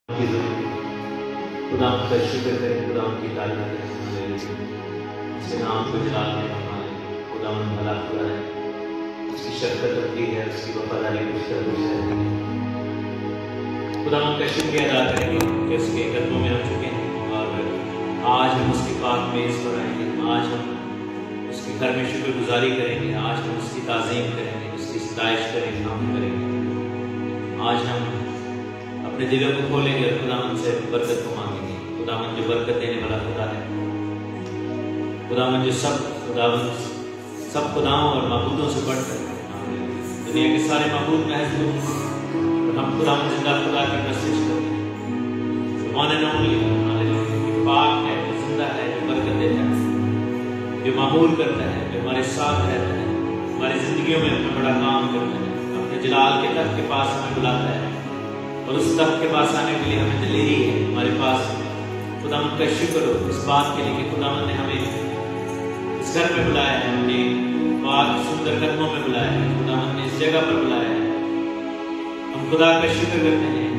खुदा का शुक्र करें, खुदा की तारीफ करें, उसके नाम को जलाल दें। खुदा भला खुदा है, उसकी शफ़क़त अपनी है, उसकी वफादारी कुछ है। खुदा का शुक्रिया अदा करेंगे कि उसके कदमों में हम चुके हैं और आज हम उसकी पाक मेज़ पर आएंगे। आज हम उसके घर में शुक्रगुजारी करेंगे, आज हम उसकी ताज़ीम करेंगे, उसकी सताइश करेंगे, हम करेंगे। आज हम अपने दिलों को खोलेंगे और खुदावंद से बरकत को मांगेंगे। खुदावंद जो बरकत देने वाला खुदा है, खुदावंद जो सब खुदाओं और माबूदों से बढ़कर दुनिया के सारे माबूद महज हो, हम खुदावंद जिंदा खुदा की प्रशंसा करते हैं। वन एंड ओनली पाक है, जो जिंदा है, जो बरकत देता है, जो मामूल करता है, जो हमारे साथ रहता है, हमारी जिंदगियों में अपना बड़ा काम करता है, अपने जलाल के तख्त के पास हमें बुलाता है और उस तख्त के पास आने के लिए हमें दिलेरी है हमारे पास। खुदावंद का शुक्र हो इस बात के लिए कि खुदावंद ने हमें इस घर में बुलाया है, अपने पाक सुंदर कदमों में बुलाया है, खुदावंद ने इस जगह पर बुलाया है। हम खुदा का शुक्र करते हैं,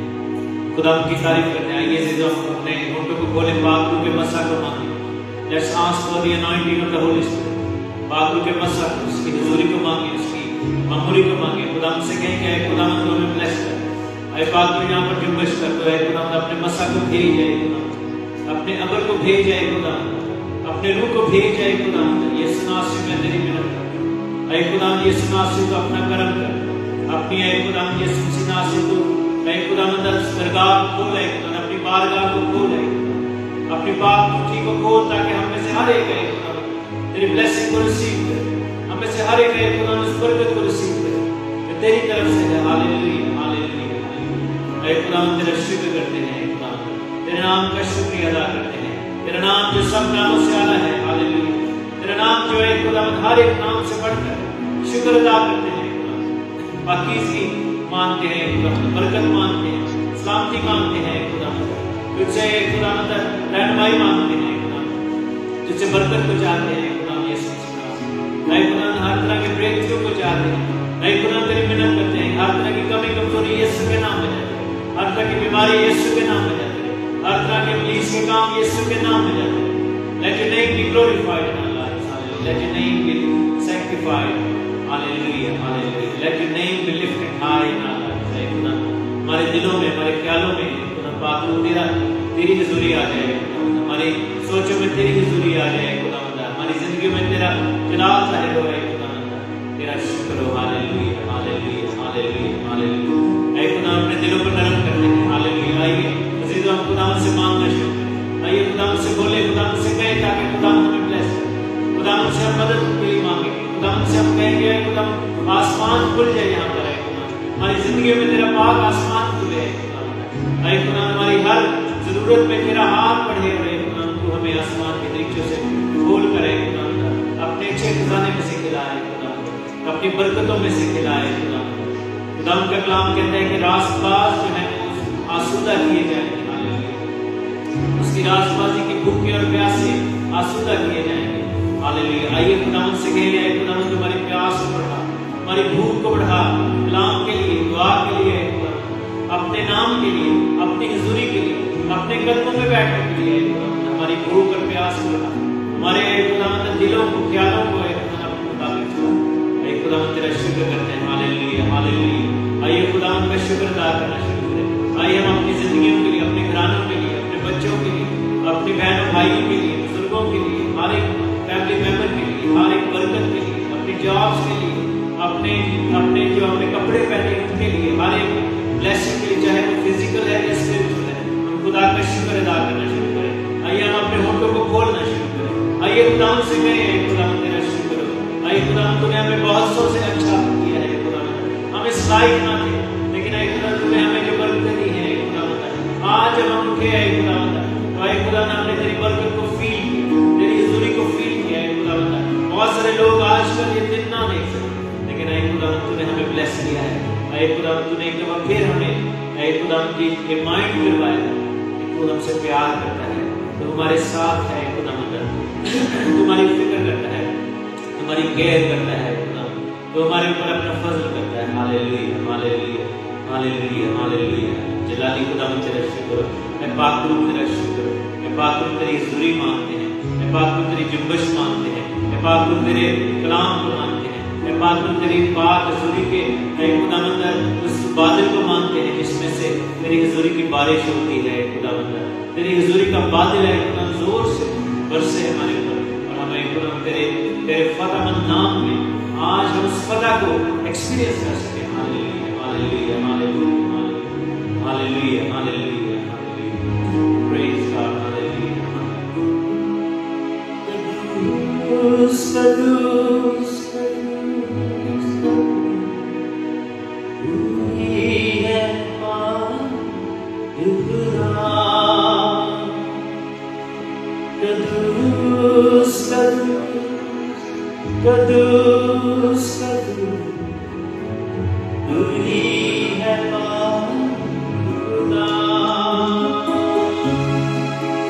खुदावंद की तारीफ करते हैं। आइए जो हम अपने होठों को खोले, पाक रूह के मसा को मांगे। Let's ask for the anointing of the Holi spirit. पाक रूह के मसा को, उसकी हुजूरी को मांगे, उसकी मामूली को मांगे। खुदावंद से कहें कि खुदावंद को हमें ब्लेस कर, ऐ पाक रूह यहाँ पर जुम्बश कर दो। है खुदावंद अपने मसा को भेज जाए, अपने अबर को भेज जाए, खुदावंद अपने रूह को भेज जाए। खुदावंद यीशु नासरी में तेरी मिन्नत करता हूं, ऐ खुदावंद यीशु नासरी को अपना करम कर, अपनी ऐ खुदावंद यीशु नासरी को ऐ खुदावंद दरगाह खोल, ऐ खुदावंद अपनी बारगाह को खोल, ऐ अपनी पाक मुट्ठी को खोल, ताकि हम में से हर एक ऐ खुदावंद तेरी ब्लेसिंग को रिसीव करे, हम में से हर एक ऐ खुदावंद उस बरकत को रिसीव करे जो तेरी तरफ से है। Hallelujah hallelujah. ऐ खुदावंद तेरा शुक्र करते हैं, खुदावंद तेरे नाम का शुक्रिया अदा करते हैं। तेरा नाम जो सब नामों से आला है, हालेलुया। तेरा नाम जो है खुदावंद हर एक नाम से बढ़कर शुक्र अदा करते हैं, खुदावंद पाकीज़गी मांगते हैं, खुदावंद बरकत मांगते हैं, सलामती मांगते हैं, खुदावंद तुझसे खुदावंद रहनुमाई मांगते हैं, खुदावंद तुझसे बरकत को चाहते हैं, खुदावंद यीशु मसीह। ऐ खुदावंद हर तरह के ब्रेक थ्रू को चाहते हैं, ऐ खुदावंद तेरी मिन्नत करते हैं। हर तरह की कमी कमजोरी यीशु के नाम में जाती है, हर तरह की बीमारी यीशु के नाम में जाती है, हर तरह के पुलिस के काम यीशु के नाम में जाते हैं। Let your name be glorified in our lives, hallelujah. Let your name be sanctified, hallelujah, hallelujah. Let your name be lifted high in our lives. ऐ खुदा हमारे दिलों में, हमारे ख्यालों में खुदा पाक रूह तेरी हुजूरी आ जाए, हमारी सोचों में तेरी हुजूरी आ जाए, खुदावंद हमारी जिंदगी में तेरा जलाल ज़ाहिर हो, खुदावंद तेरा शुक्र हो। Hallelujah hallelujah hallelujah hallelujah. ऐ खुदा अपने दिलों पर नरम करते हैं, हालेलुया। आइए अज़ीज़ों हम खुदावंद से मांगना शुरू करें, आइए खुदावंद से बोले, खुदावंद से कहें ताकि खुदावंद हमें ब्लेस करे। खुदावंद से हम मदद के लिए मांगेंगे, खुदावंद से हम कहेंगे खुदावंद आसमान खुल जाए यहाँ पर, है खुदावंद हमारी जिंदगी में तेरा पाक आसमान खुले, है खुदावंद ऐ खुदावंद हमारी हर जरूरत में तेरा हाथ बढ़े, और खुदावंद तू हमें आसमान के दरीचों से खोल करे, खुदावंद अपने अच्छे खजाने में से खिलाए, खुदावंद अपनी बरकतों में से खिलाए, खुदावंद खुदावंद का कलाम कहता है कि रास्तबाज जो है आसूदा किए जाएंगे, हालेलुया। उसकी रास्तबाजी की भूखे और प्यासे आसूदा किए जाएंगे, हालेलुया। आइए खुदावंद से कहिए, खुदावंद हमारी प्यास को बढ़ा, हमारी भूख को बढ़ा, कलाम के लिए, दुआ के लिए, अपने नाम के लिए, अपनी हुजूरी के लिए, अपने कदमों में बैठने के लिए, हमारी भूख और प्यास को बढ़ा, हमारे खुदावंद दिलों को, ख्यालों को अपने मुताबिक चला। खुदावंद तेरा शुक्र करते हैं, हालेलुया हालेलुया। आइए खुदावंद का शुक्र अदा करना शुरू करें। आइए हम अपनी जिंदगियों के लिए, अपने घरानों के लिए, अपने बच्चों के लिए, अपने बहनों भाइयों के लिए, बुजुर्गों के लिए, हर एक फैमिली मेंबर के लिए, हर एक बरकत के लिए, अपने जॉब्स के लिए, अपने जो अपने कपड़े पहने उनके लिए, हर एक ब्लेसिंग के लिए, चाहे वो फिजिकल है या स्पिरिचुअल है, हम खुदा का शुक्र अदा करना शुरू करें। आइए हम अपने होठों को खोलना शुरू करें। आइए खुदावंद से कहें, खुदावंद तेरा शुक्र हो। आइए खुदावंद तूने हमें बहुत सौ से अच्छा किया है, खुदावंद हम इस लायक ना थे, लेकिन आइए खुदावंद तूने हमें जो बरकत दी है, खुदावंद आज जब हम उठे हैं, खुदावंद तो आइए खुदावंद हमने तेरी बरकत को फील किया, तेरी हुजूरी को फील किया है, खुदावंद बहुत सारे लोग आजकल ये दिन ना देख सकते, लेकिन आइए खुदावंद तूने हमें ब्लेस किया है। आइए खुदावंद तूने एक दफा फिर हमें आइए खुदावंद की ये माइंड करवाया है कि तू हमसे प्यार करता है, तू हमारे साथ है, खुदावंद तुम्हारी फिक्र करता है, तुम्हारी केयर करता है, खुदावंद तो हमारे ऊपर अपना फजल करता है। Hallelujah hallelujah hallelujah hallelujah. जलाली खुदावंद तेरा शुक्र, मैं पाक रूह तेरा शुक्र, मैं पाक रूह तेरी हुजूरी मानते हैं, मैं पाक रूह तेरी जुम्बश मानते हैं, मैं पाक रूह तेरे कलाम को मानते हैं, मैं पाक रूह तेरी पाक हुजूरी के खुदावंद उस बादल को मानते हैं जिसमें से तेरी हुजूरी की बारिश होती है। खुदावंद तेरी हुजूरी का बादल है खुदा, जोर से बरसे हमारे ऊपर और हमें खुदा तेरे फतेहमंद नाम में आज हम उस फतह को एक्सपीरियंस कर सके। Hallelujah hallelujah hallelujah hallelujah hallelujah hallelujah. Praise God hallelujah. कदूस कदूस कदूस तू ही है पाक खुदा। कदूस कदूस कदूस कदूस तू ही है पाक खुदा।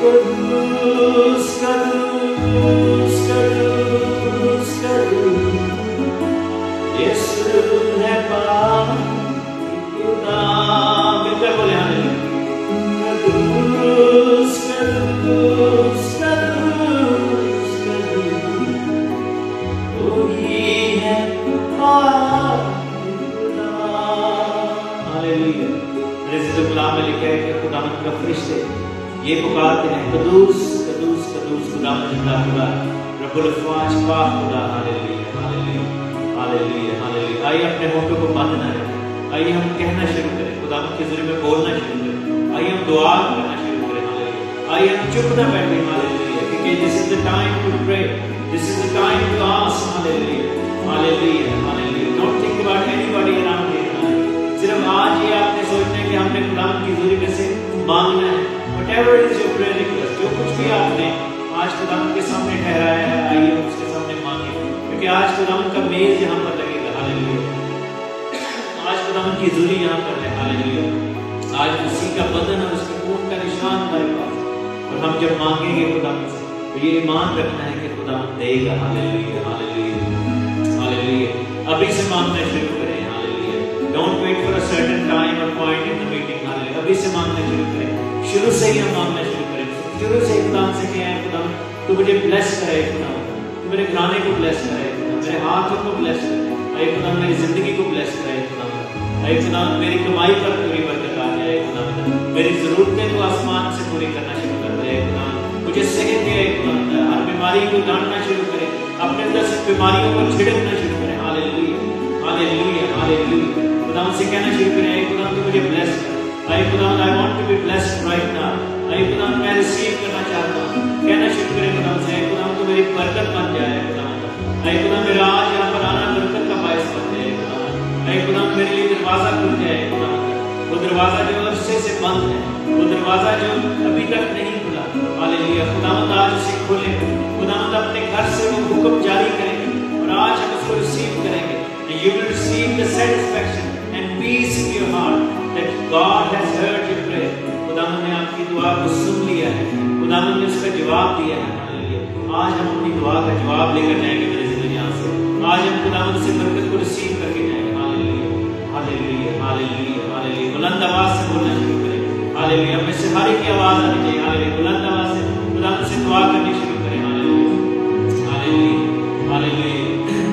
कदूस कदूस कदूस कदूस यीशु है पाक खुदा। मिलकर बोले हालेलुया। कदूस कदूस कदूस कदूस तू ही है पाक खुदा। हालेलुया। रज़ील कलाम में लिखा है कि खुदावंद का फरिश्ते ये पुकारते हैं, कदूस कदूस कदूस खुदावंद जिंदा खुदा, रब्बुल अफ़वाज पाक खुदा। Hallelujah hallelujah hallelujah hallelujah. आइए अपने होठों को बंद न रखें, आइए हम कहना शुरू करें, खुदावंद के ज़रिए में बोलना शुरू करें, आइए हम दुआ करना शुरू करें। हालेलुया। आइए हम चुप न बैठें। हालेलुया। क्योंकि this is the time to pray, this is the time to ask. Hallelujah hallelujah hallelujah. Don't think about anybody around here. सिर्फ आज ये आपने सोचना है कि हमने खुदावंद की हुजूरी में से मांगना है। Whatever is your prayer request, जो कुछ भी आपने आज खुदावंद के सामने ठहराया है, आइए उसके सामने मांगे, क्योंकि आज खुदावंद का मेज यहाँ पर लगेगा। हालेलुया। आज खुदावंद की हुजूरी यहाँ पर है। हालेलुया। आज उसी का बदन और उसके खून का निशान हमारे पास, और हम जब मांगेंगे खुदावंद से तो ये ईमान रखना है कि खुदावंद देगा। Hallelujah hallelujah hallelujah. अभी से मांगना शुरू करें। Hallelujah. Don't wait for a certain time और point in the meeting. Hallelujah. अभी से मांगना शुरू करें, शुरू से ही हम मांगना शुरू करें। शुरू से खुदावंद से कहें, खुदावंद तू मुझे ब्लेस करे, खुदावंद तू मेरे घराने को ब्लेस करे, मेरे हाथों को ब्लेस करे, अरे खुदावंद मेरी जिंदगी को ब्लेस करे, खुदावंद अरे खुदावंद मेरी कमाई पर पूरी बरकत आ जाए, खुदावंद मेरी जरूरतें तो आसमान से पूरी करना शुरू कर दे, खुदावंद मुझे सेहत दे, खुदावंद हर बीमारी को जानना शुरू करे, अपने अंदर से बीमारियों को छिड़कना शुरू करे। Hallelujah hallelujah hallelujah. खुदावंद से कहना शुरू करें, खुदावंद तू मुझे ब्लेस कर। आई खुदावंद I want to be blessed right now. आई खुदावंद मैं रिसीव करना चाहता हूँ। कहना शुरू करें खुदावंद से, खुदावंद तू मेरी बरकत बन जाए। खुदावंद आई खुदावंद मेरा आज यहाँ पर आना बरकत का बायस बन जाए। खुदावंद आई खुदावंद मेरे लिए दरवाजा खुल जाए। खुदावंद वो दरवाजा जो अरसे से बंद है, वो दरवाजा जो अभी तक नहीं खुला, हालेलुया, खुदावंद आज उसे खोले। खुदावंद अपने घर से वो हुक्म जारी करेंगे और आज हम उसको रिसीव करेंगे। You will receive the satisfaction and peace in your heart that God has heard your prayer. खुदावंद ने आपकी दुआ को सुन लिया है, खुदावंद ने उसका जवाब दिया है। हालेलुया। आज हम अपनी दुआ का जवाब लेकर जाएंगे मेरे ज़िंदगी यहाँ से। आज हम खुदावंद से बरकत को रिसीव करके जाएंगे। Hallelujah hallelujah hallelujah hallelujah. बुलंद आवाज से बोलना शुरू करें। हालेलुया। हमें से हर एक की आवाज आनी चाहिए। हालेलुया। बुलंद आवाज से खुदावंद से दुआ करनी शुरू करें। Hallelujah hallelujah hallelujah.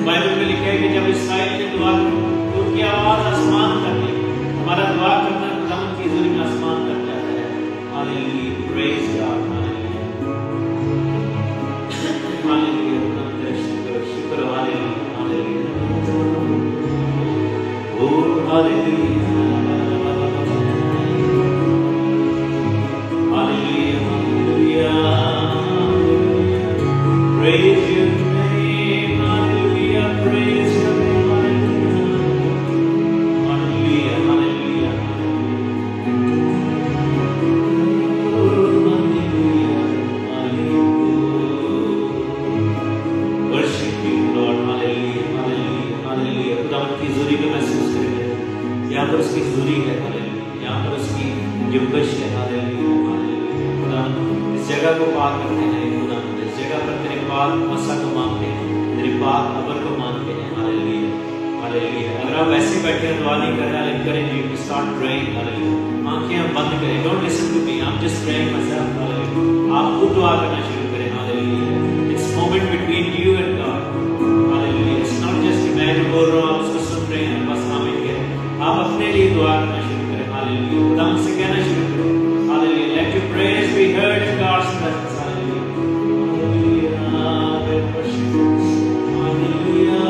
बाइबल में लिखा है कि जब इस्राएल ने दुआ की तो उनकी आवाज आसमान तक गई। हमारा दुआ करना खुदावंद की हुजूरी में आसमान तक जाता है। Hallelujah. Praise God. Hallelujah hallelujah. खुदावंद तेरा शुक्र शुक्र। हालेलुया हालेलुया ओ hallelujah hallelujah hallelujah. Praise you praise your name, hallelujah, hallelujah, hallelujah, hallelujah, worship you Lord, hallelujah, hallelujah, hallelujah। खुदावंद की हुजूरी को महसूस करें, यहाँ पर उसकी हुजूरी है। हालेलुया। यहाँ पर उसकी जुम्बश है। Hallelujah hallelujah. खुदावंद इस जगह को पाक करते हैं। खुदावंद इस जगह पर तेरे पाक मसा को मांगते हैं, तेरे पाक अबर को मांगते हैं। Hallelujah hallelujah. अगर आप वैसे बैठे हैं दुआ नहीं कर रहे, आई encourage you to start praying, hallelujah. आंखें आप बंद करें, don't listen to me, I'm just praying myself, hallelujah. आप खुद दुआ करना शुरू करें, hallelujah. It's moment between you and God, hallelujah. It's not just कि मैं जो बोल रहा हूँ आप उसको सुन रहे हैं बस आमीन करें। आप अपने लिए दुआ करना शुरू करें, हालेलुया। खुदा से कहना शुरू करें, hallelujah. Let your prayers be heard in God's presence, hallelujah. Hallelujah, worship, hallelujah.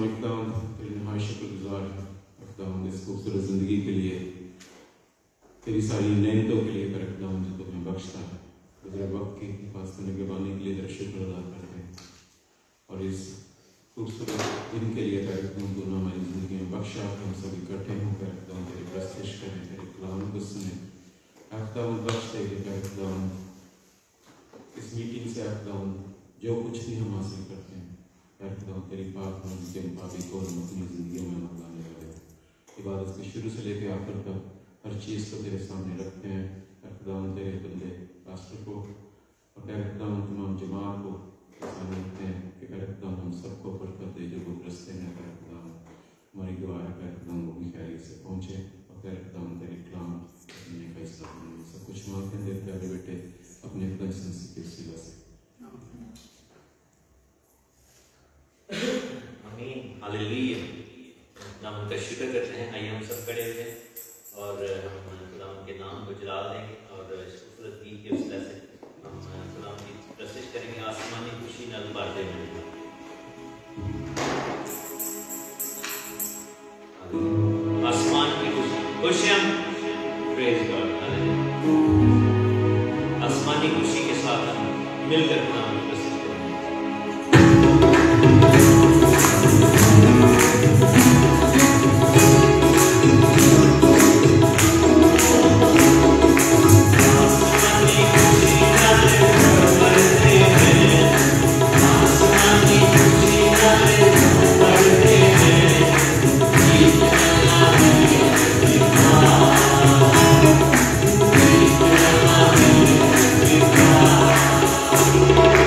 खुदावंद तेरी नहायत शुक्रगुजार है खुदावंद इस खूबसूरत ज़िंदगी के लिए, तेरी सारी नेमतों के लिए कर खुदावंद जो तुम्हें बख्शता है। गुज़रे वक्त की हिफाज़त निगरानी के लिए तेरा शुक्र अदा करते हैं और इस खूबसूरत दिन के लिए कर खुदावंद तूने हमारी ज़िंदगी में बख्शा कि हम सब इकट्ठे होकर खुदावंद तेरी प्रस्तुति करें, तेरे कलाम को सुने। खुदावंद बख्श दे कि कर खुदावंद इस मीटिंग से खुदावंद जो कुछ भी हम हासिल करते हैं खुदावंद तेरी पाक मर्ज़ी के मुताबिक और हम अपनी ज़िंदगी में अमल लाने वाले इबादत के शुरू से लेकर आखिर तक हर चीज़ को तेरे सामने रखते हैं। खुदावंद तेरे बंदे पास्टर को और खुदावंद तमाम जमात को सामने रखते हैं कि खुदावंद हम सबको बरकत दे जो वो रस्ते में खुदावंद हमारी दुआ है खुदावंद वो भी खैरियत से पहुँचे और खुदावंद तेरे कलाम अपने फैसला सब कुछ मांगते हैं तेरे प्यारे बेटे अपने खुदा के सिवा से। आमीन हालेलुया। नाम का शुक्र करते हैं। आइए हम सब खड़े हुए और हम खुदाम के नाम को जलाल देंगे और इस खूबसूरत गीत के वसीले से हम खुदाम की प्रस्तुति करेंगे। आसमानी खुशी नाल भर दे आसमान की खुशी खुशियां प्रेज गॉड हालेलुया। आसमानी खुशी के साथ हम मिलकर खुदाम की प्रस्तुति We'll be right back.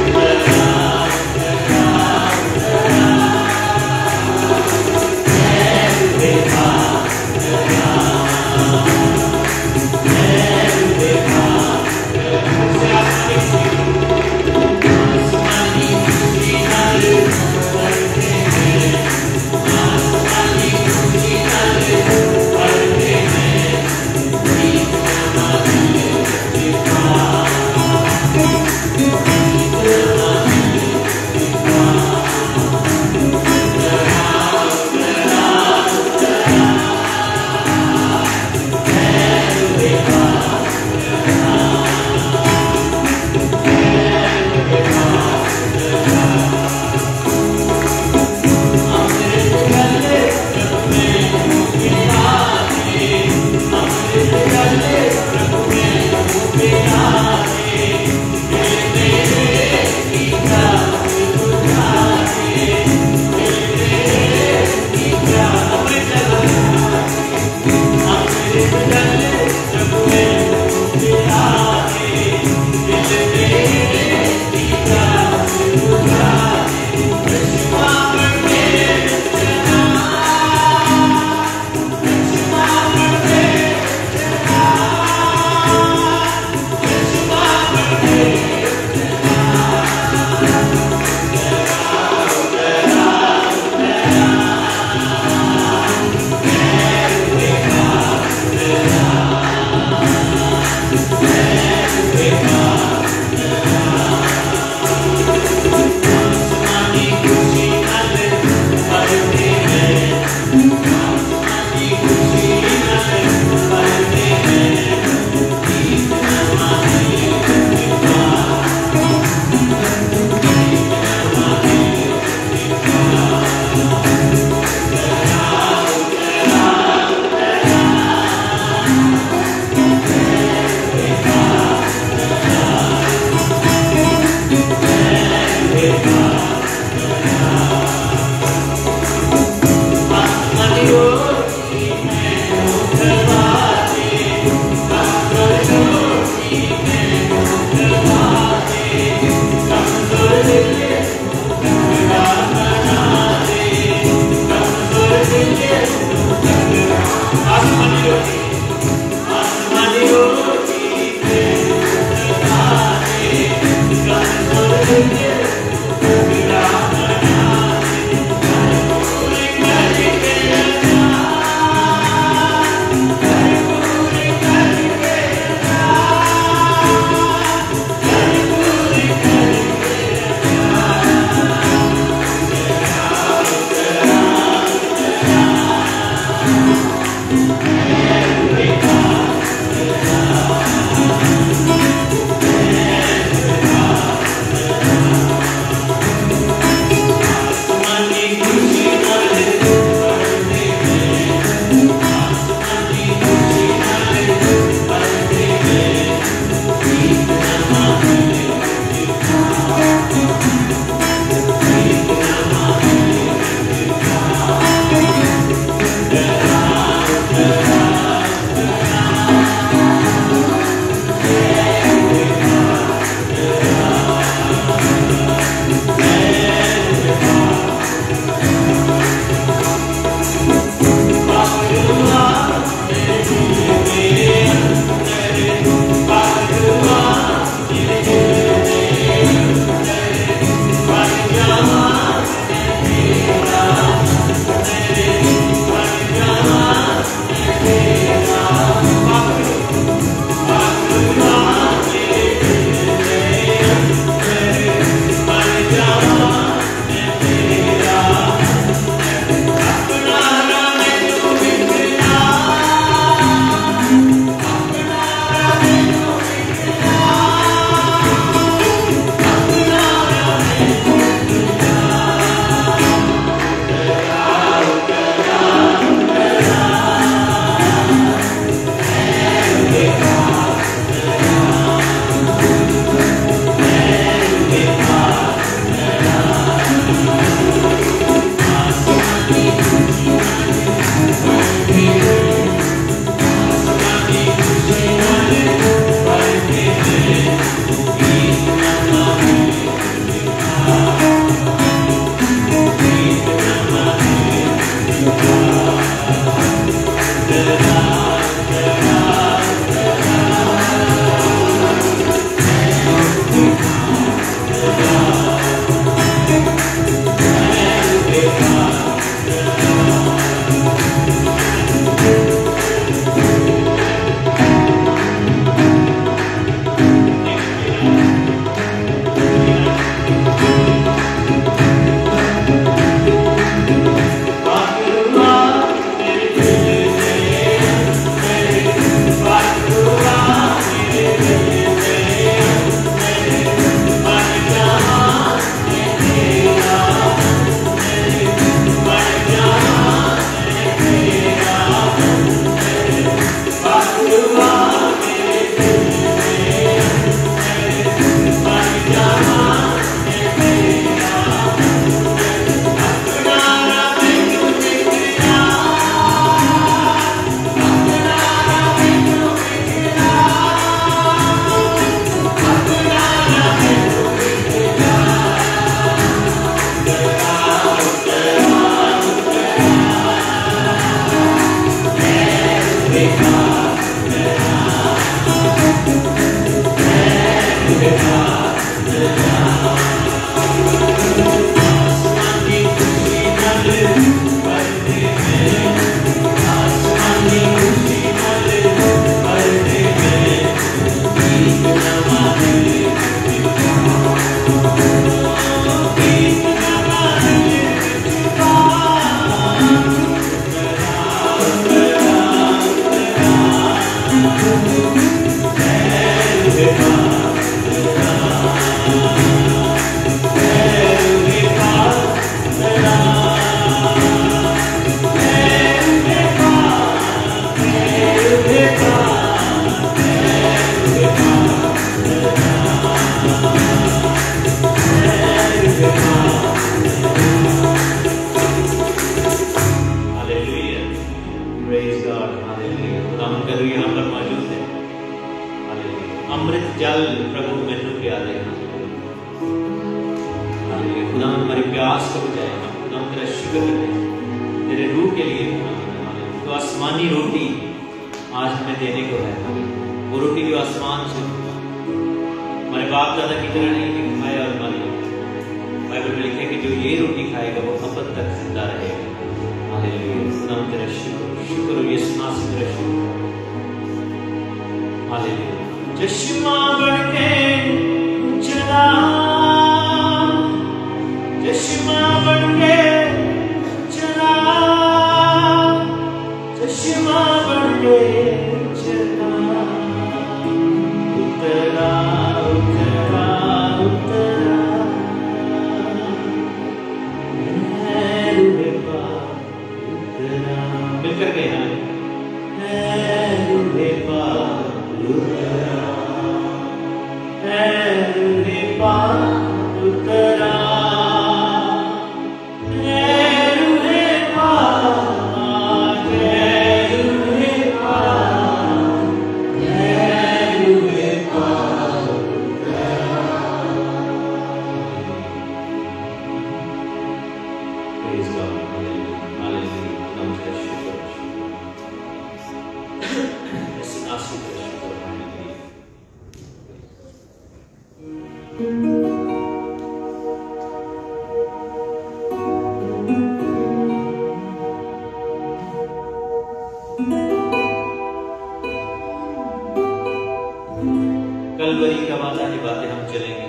Kalvari का वादा की बातें हम चलेंगे,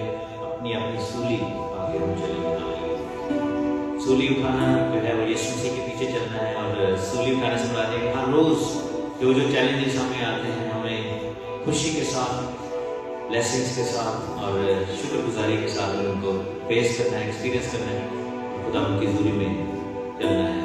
अपनी अपनी सूली आगे हम चलेंगे। सूली उठाना जो है वो यीशु मसीह के पीछे चलना है, और सूली उठाने से बता देंगे हर रोज जो जो चैलेंजेस हमें आते हैं हमें खुशी के साथ, ब्लेसिंग्स के साथ और शुक्रगुजारी के साथ उनको फेस करना है, एक्सपीरियंस करना है, खुदा उनकी हज़ूरी में चलना है।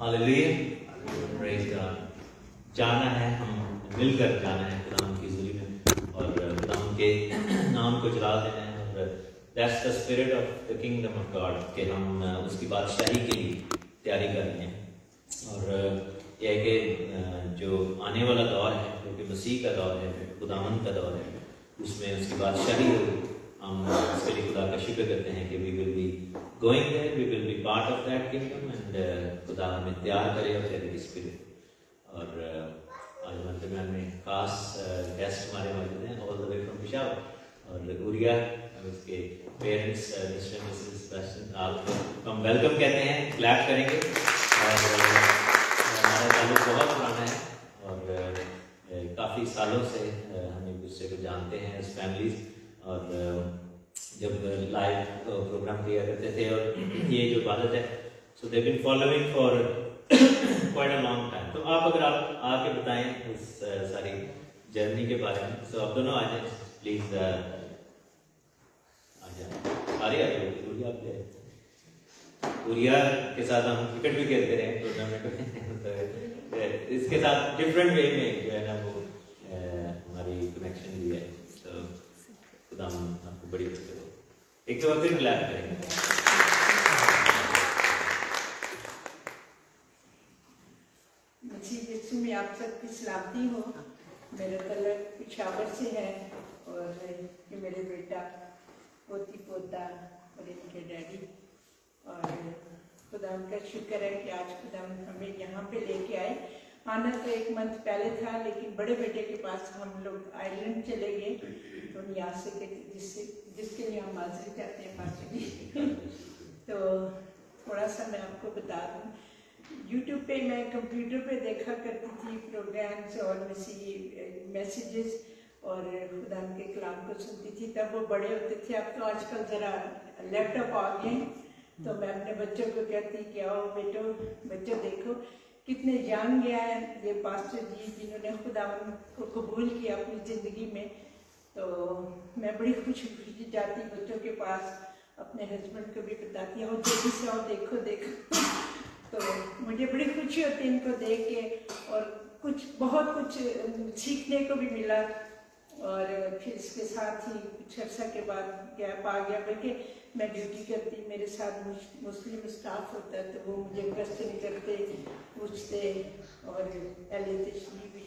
Hallelujah, praise God. जाना है, हम मिलकर जाना है खुदा की हुजूरी में और खुदा के नाम को जला देना है। और that's the spirit of the kingdom of God कि हम उसकी बादशाही के लिए तैयारी कर रहे हैं। और यह है कि जो आने वाला दौर है, जो कि मसीह का दौर है, खुदावंद का दौर है, उसमें उसकी बादशाही हो। हम उसके लिए खुदा का शुक्र करते हैं कि we will be going there, we will be part of that kingdom and खुदा हमें तैयार करे और तेरे स्पिरिट। और आज हमारे दरमियान में खास गेस्ट हमारे मौजूद हैं, all the way from Peshawar. और उरिया उसके पेरेंट्स मिस्टर मिसेस प्रेसिडेंट, आपको हम वेलकम कहते हैं, क्लैप करेंगे। और हमारा ताल्लुक बहुत पुराना है और काफ़ी सालों से हम एक दूसरे को जानते हैं एज फैमिलीज। और जब लाइव प्रोग्राम किया करते थे और ये जो इबादत है, so they been following for quite a long time. तो आप अगर आप आके बताएं इस सारी जर्नी के बारे में। सो आप दोनों आ जाए प्लीज, आ जाए। उरिया के साथ हम क्रिकेट भी खेलते रहे टूर्नामेंट में। तो इसके साथ डिफरेंट वे में जो है ना वो हमारी कनेक्शन भी है। तो खुदा आपको बड़ी एक तो फिर क्लैप करेंगे। मसीह यीशु में आप सबकी सलामती हो। मेरा तलक पिशावर से है और ये मेरे बेटा, पोती पोता और इनके डैडी। और खुदा का शुक्र है कि आज खुदा हमें यहाँ पे लेके आए। आना तो एक मंथ पहले था, लेकिन बड़े बेटे के पास हम लोग आइलैंड चले गए। तो यहाँ से जिसके लिए हम माजरी चाहते हैं पास जी। तो थोड़ा सा मैं आपको बता दूँ, यूट्यूब पे मैं कंप्यूटर पे देखा करती थी प्रोग्राम्स और मैसेजेस और खुदा के कलाम को सुनती थी। तब वो बड़े होते थे, अब तो आजकल ज़रा लैपटॉप आ गए। तो मैं अपने बच्चों को कहती कि आओ बच्चों देखो कितने जान गया है ये पास्टर जी जिन्होंने खुदा को कबूल किया अपनी ज़िंदगी में। तो मैं बड़ी खुशी जाती बच्चों के पास, अपने हस्बैंड को भी बताती हूँ जल्दी से आओ देखो। तो मुझे बड़ी खुशी होती है इनको देख के और बहुत कुछ सीखने को भी मिला। और फिर इसके साथ ही कुछ अर्सा के बाद गैप आ गया, बल्कि मैं ड्यूटी करती, मेरे साथ मुस्लिम स्टाफ होता है तो वो मुझे क्वेश्चन करते पूछते और पहले तशरीह भी।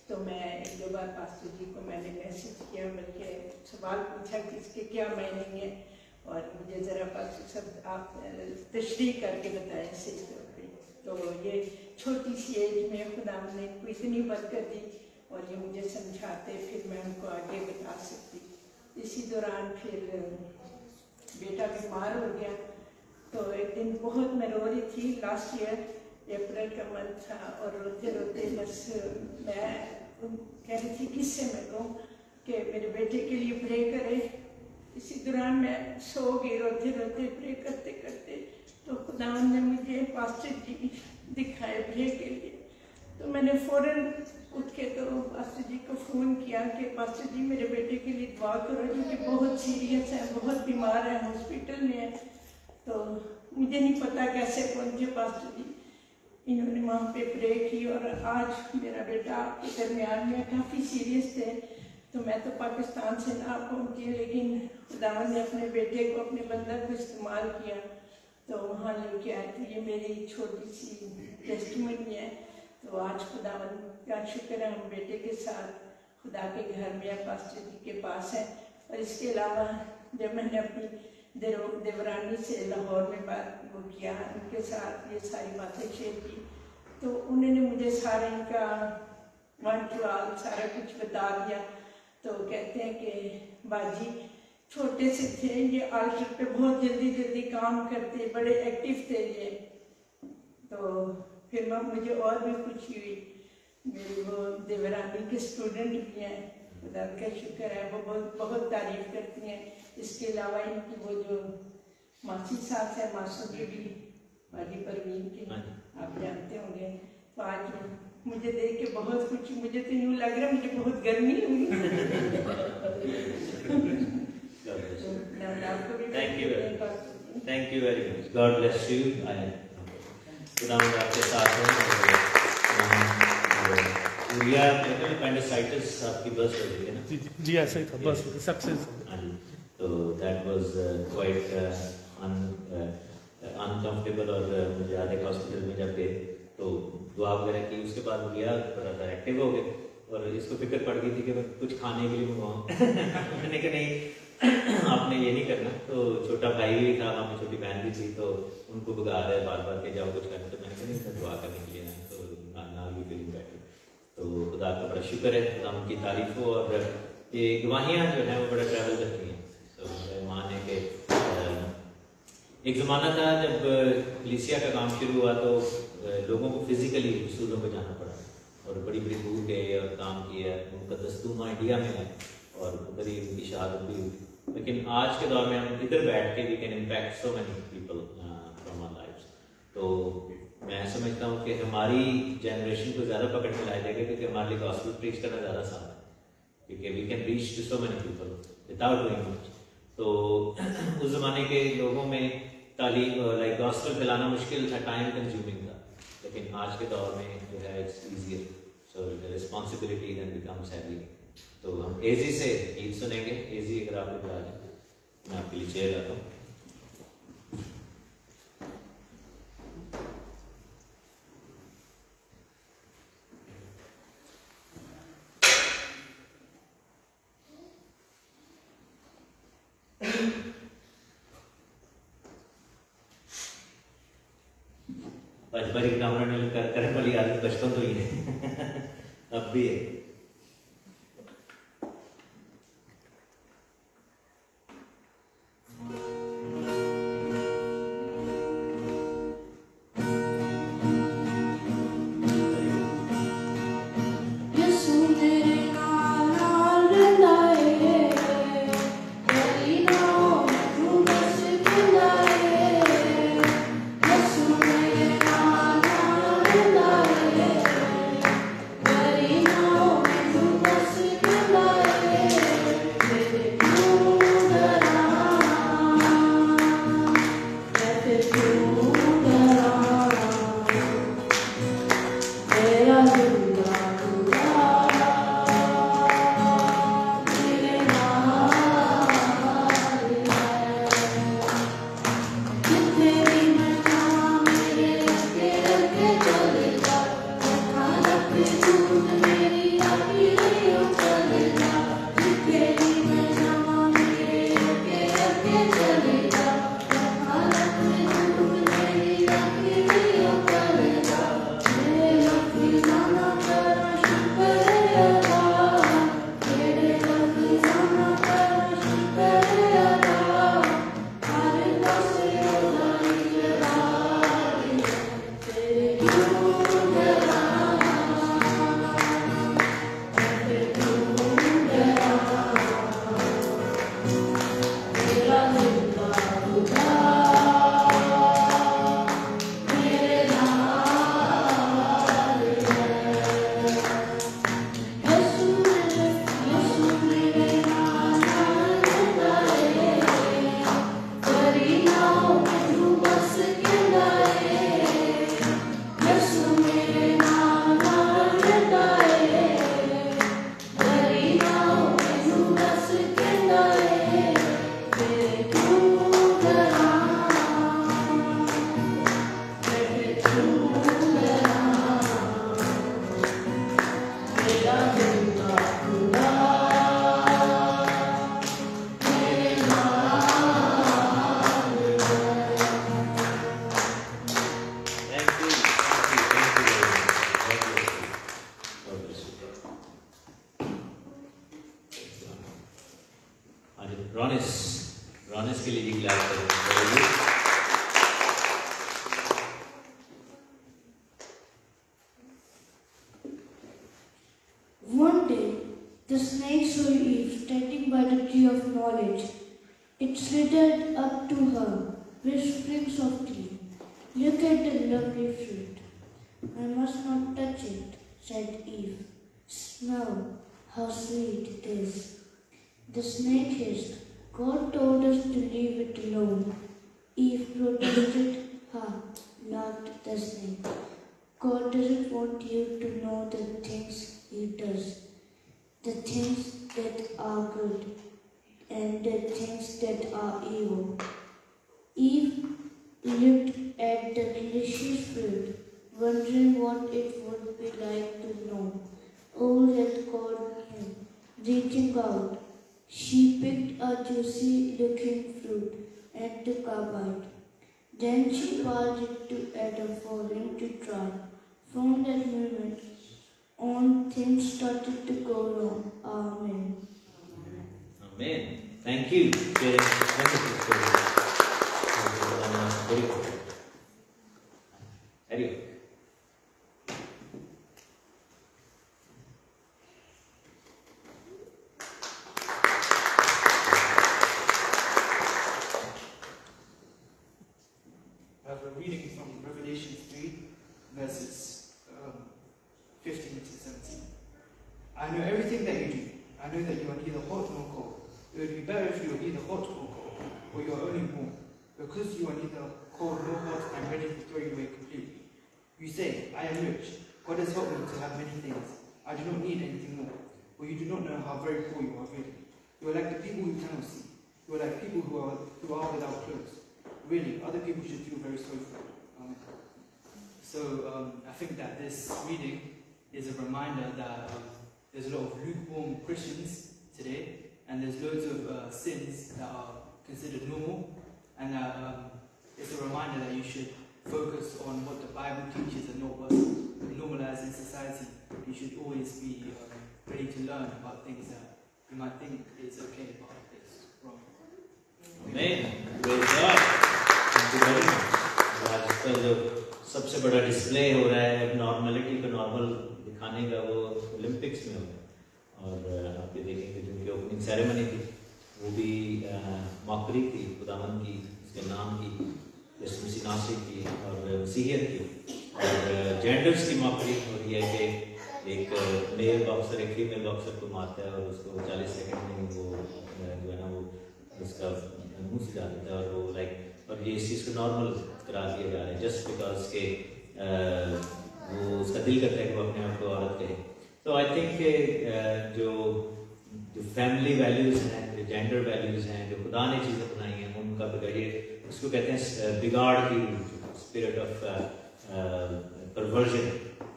तो मैं एक दो बार पास्टर जी को मैंने मैसेज किया, बल्कि सवाल पूछा कि इसके क्या मीनिंग है और मुझे ज़रा पास्टर सब आप तशरीह करके बताएं सही तौर पे। तो ये छोटी सी एज में खुदा ने इनको इतनी बरकत दी और ये मुझे समझाते, फिर मैं उनको आगे बता सकती। इसी दौरान फिर बेटा बीमार हो गया। तो एक दिन बहुत मैं रो रही थी, लास्ट ईयर अप्रैल का मंथ था और रोते रोते बस मैं कह रही थी किससे मैं कहूँ कि मेरे बेटे के लिए प्रे करे। इसी दौरान मैं सो गई रोते रोते प्रे करते करते। तो खुदा ने मुझे पास्टर जी दिखाए प्रे के लिए। तो मैंने फ़ौरन उठ के तो पास्टर जी को फ़ोन किया कि पास्टर जी मेरे बेटे के लिए दुआ करो क्योंकि बहुत सीरियस है, बहुत बीमार है, हॉस्पिटल में है। तो मुझे नहीं पता कैसे पहुँचे पास्टर जी, इन्होंने वहाँ पे प्रे की और आज मेरा बेटा आपके दरमियान में काफ़ी सीरियस थे। तो मैं तो पाकिस्तान से ना पहुँची, लेकिन खुदावन ने अपने बेटे को, अपने बंदर को इस्तेमाल किया तो वहाँ लेके आए। तो ये मेरी छोटी सी टेस्टिमनी है। तो आज खुदावन का शुक्र है हम बेटे के साथ खुदा के घर में पास्टर जी के पास है। और इसके अलावा जब मैंने अपनी देवरानी से लाहौर में बात वो किया, उनके साथ ये सारी बातें शेयर की, तो उन्होंने मुझे सारे इनका वन टू ऑल सारा कुछ बता दिया। तो कहते हैं कि बाजी छोटे से थे, ये आल्टर पे बहुत जल्दी जल्दी काम करते, बड़े एक्टिव थे ये। तो फिर मुझे और भी खुशी हुई, मेरी वो देवरानी के स्टूडेंट भी हैं, खुदा का शुक्र है, वो बहुत तारीफ करती हैं। इसके अलावा इनकी वो जो मासी सास है, मासू की भी बाजी परवीन की आप जानते होंगे। तो आज मुझे देख के बहुत खुशी, मुझे तो यूँ लग रहा है मुझे बहुत गर्मी हुई। Thank you very much. God bless you. खुदावंद आपके साथ हो। यूरिया appendicitis आपकी बस हो गई है ना? जी ऐसा ही था, बस सक्सेस। हाँ जी, तो दैट वाज क्वाइट अनकंफर्टेबल और मुझे याद है हॉस्पिटल में जब गए तो दुआ वगैरह की, उसके बाद यूरिया थोड़ा सा एक्टिव हो गए और इसको फिक्र पड़ गई थी कि मैं कुछ खाने के लिए मंगवाऊँ। मैंने कहा नहीं आपने ये नहीं करना। तो छोटा भाई भी था वहाँ पे, छोटी बहन भी थी, तो उनको भगा रहे बार बार के जाओ कुछ करना। तो मैंने कहा नहीं दुआ करने के लिए आए, तो ना भी फीलिंग बैठे। तो खुदा का बड़ा शुक्र है, खुदा उनकी तारीफ हो। और ये गवाहियाँ जो हैं वो बड़ा ट्रैवल करती हैं। तो मान है कि एक ज़माना था जब कलीसिया का काम शुरू हुआ तो लोगों को फिजिकली रसूलों पर जाना पड़ा और बड़ी बड़ी दूर गए और काम किया। मुक़द्दस दूमा इंडिया में है और उधर ही उनकी शहादत भी हुई। लेकिन आज के दौर में हम इधर बैठ के we can impact so many people from our lives. तो मैं समझता हूँ कि हमारी जनरेशन को ज़्यादा पकड़ में लाया जाएगा क्योंकि हमारे लिए गॉस्पेल प्रीच करना ज़्यादा आसान है, क्योंकि we can reach to so many people without doing much. तो उस ज़माने के लोगों में तालीम लाइक गॉस्पेल फैलाना मुश्किल था, टाइम कंज्यूमिंग था। लेकिन आज के दौर में जो है it's easier, so the responsibility then becomes heavy. तो हम एजी से गीत सुनेंगे। एजी अगर आप लोग आ जाए, मैं आपके लिए चेयर लाता हूँ। बचपन की कामरान करने वाली आदत बचपन तो ही है अब भी है। रॉनिस के लिए भी क्लास करेंगे। One day, the snake saw Eve standing by the tree of knowledge. It slithered up to her, whispering softly, "Look at the lovely fruit." "I must not touch it," said Eve. "Smell how sweet it is." The snake hissed, "God told us to leave it alone." Eve protested, "Ha," laughed the snake. God doesn't want you to know the things He does, the things that are good and the things that are evil. Eve looked at the delicious fruit, wondering what it would be like to know all that God knew. Reaching out, she picked a juicy-looking fruit and took a bite. Then she passed it to Adam for him to try. From that moment on, things started to go wrong. Amen. Amen. Thank you. Sharing wonderful story. Very good. Very good. We're reading from Revelation 3, verses 15 to 17. I know everything that you do. I know that you are neither hot nor cold. It would be better if you were neither hot or cold, or you are only warm. Because you are neither cold nor hot, I'm ready to throw you away completely. You say, I am rich. God has helped me to have many things. I do not need anything more. But you do not know how very poor you are really. You are like the people who cannot see. You are like people who are without clothes. Really, other people should feel very sorry for you. So I think that this reading is a reminder that there's a lot of lukewarm Christians today, and there's loads of sins that are considered normal, and it's a reminder that you should focus on what the Bible teaches and not what's normalized in society. You should always be ready to learn about things that you might think is okay, but it's wrong. Amen. Praise God. आजकल जो सबसे बड़ा display हो रहा है normality को normal दिखाने का वो ओलंपिक्स में हो रहा है और आप ये देखेंगे जो उनकी ओपनिंग सेरेमनी थी वो भी मॉकरी थी खुदावन की उसके नाम की यीशु नासिक की और मसीहियत की और जेंडर्स की मॉकरी हो रही है कि एक मेल बॉक्सर एक फीमेल बॉक्सर को मारता है और उसको 40 सेकंड में वो जो है ना वो उसका मुंह से डाल देता है और वो लाइक और ये इस चीज़ को नॉर्मल करा दिया जा रहा है जस्ट बिकॉज के वो उसका दिल करता है कि वो अपने आप को औरत कहे तो आई थिंक जो फैमिली वैल्यूज़ हैं जो जेंडर वैल्यूज़ हैं जो खुदा ने चीज़ें बनाई हैं उनका बिगाड़िए उसको कहते हैं बिगाड़ की स्पिरिट ऑफ परवर्जन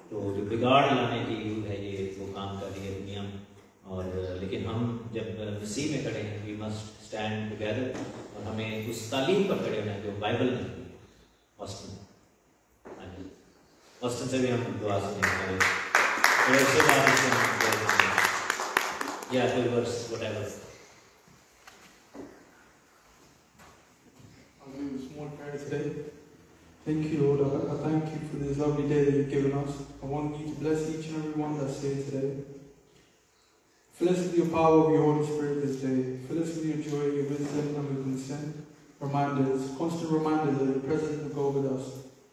तो जो बिगाड़ लाने की यूथ है ये वो काम कर रही है दुनिया में और लेकिन हम जब मसीह में खड़े हैं वी मस्ट स्टैंड टुगेदर और हमें उस तालीम पर खड़े होना है जो बाइबल में है ऑस्टिन से भी हम दुआ सुनेंगे और उसके बाद या कोई verse whatever I'll do a small prayer today. Thank you, Lord. I thank you for this lovely day that you've given us. I want you to bless each and every one that's here today. Fill us with your power of your Holy Spirit this day. Fill us with your joy, your wisdom, and with consent. Reminders, constant reminders that your presence will go with us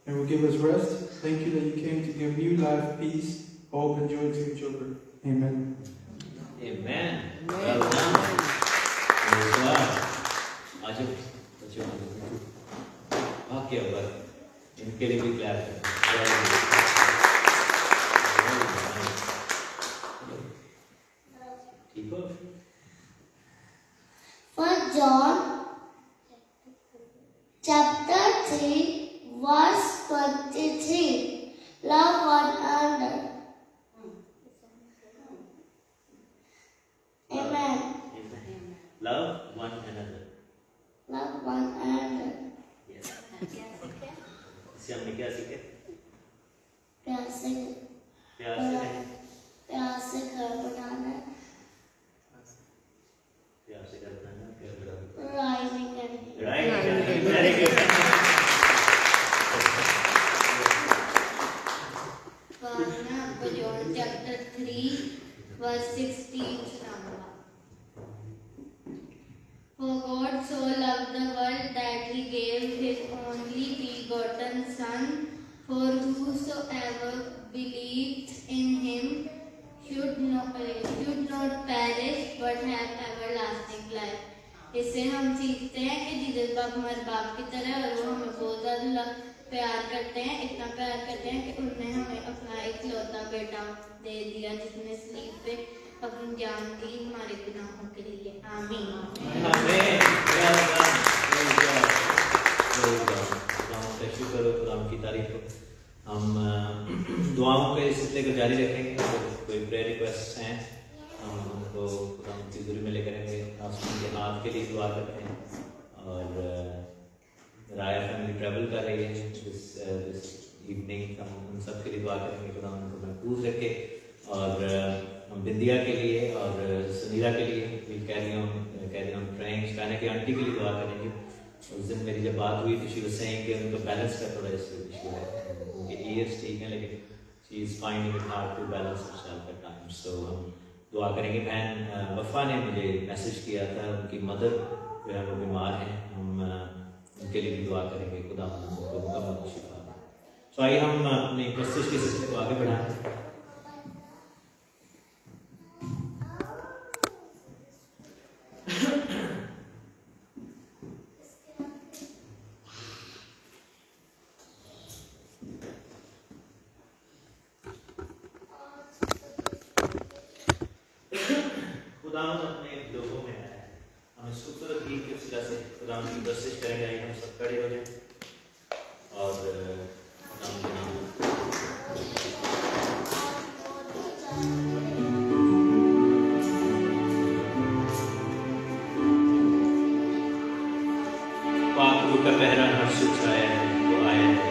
and will give us rest. Thank you that you came to give new life, peace, hope, and joy to your children. Amen. Amen. Well done. Praise God. आज बच्चों वाक्य पर इनके लिए भी clap ठीक हो? For John chapter 3 verse 23, love one another. Amen. Love one another. Love one another. Yes. इससे हमने क्या सीखे? प्यार से घर बनाना, प्यार से घर बनाना, प्यार बढ़ाना। लड़ाई नहीं करनी। Right. Very good. आपको जॉन चैप्टर 3 verse 16 सुनाऊंगा। For God so loved the world that He gave His only begotten Son, for whosoever believes in Him should not perish but have everlasting life. इससे हम सीखते हैं कि Jesus बाप हमारे बाप की तरह है और वो हमें बहुत ज़्यादा प्यार करते हैं, इतना प्यार करते हैं कि उन्होंने हमें अपना इकलौता बेटा दे दिया जिसने सलीब पे अपनी जान दी हमारे गुनाहों के लिए। आमीन। शुक्र हो, खुदा की तारीफ हो। हम दुआओं के सिलसिले को जारी रखेंगे। कोई प्रेयर रिक्वेस्ट हैं हम उनको खुदा की हज़ूरी में ले करेंगे। आसमान के हाथ के लिए दुआ करते हैं। और राया फैमिली ट्रैवल कर रही है दिस इवनिंग, हम उन सब के लिए दुआ करेंगे। खुदा उनको महफूज रखे। और हम बिंदिया के लिए और सुनीरा के लिए कैरी ऑन प्रेइंग। कहने की आंटी के लिए दुआ करेंगे। उस दिन मेरी जब बात हुई तो शी वाज सेइंग कि उनको बैलेंस का थोड़ा इशू है, उनके ईयर्स ठीक हैं लेकिन she is finding it hard to balance herself at times. So हम दुआ करेंगे। बहन वफ़ा ने मुझे मैसेज किया था, उनकी मदर जो है वो बीमार हैं, हम उनके लिए भी दुआ करेंगे। खुदा उनको मुकम्मल शिफा दे। सो आइए हम अपनी कोशिश के सिलसिले को आगे बढ़ाएं। अपने लोगों में है, हम इस खूबसूरत गीत की वसीला से खुदा की कोशिश करेंगे। आइए हम सब खड़े हो जाएं और पाक रूह का पहरा हर से छाया है, वो आया है,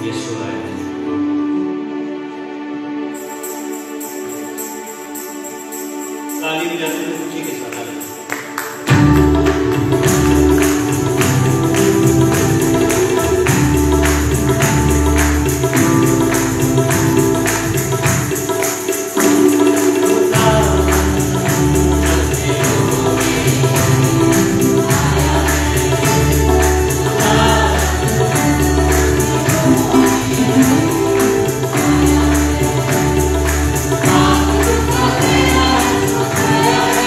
यीशु आया है। ताली बजाते हुए खुशी के साथ आए। Yeah.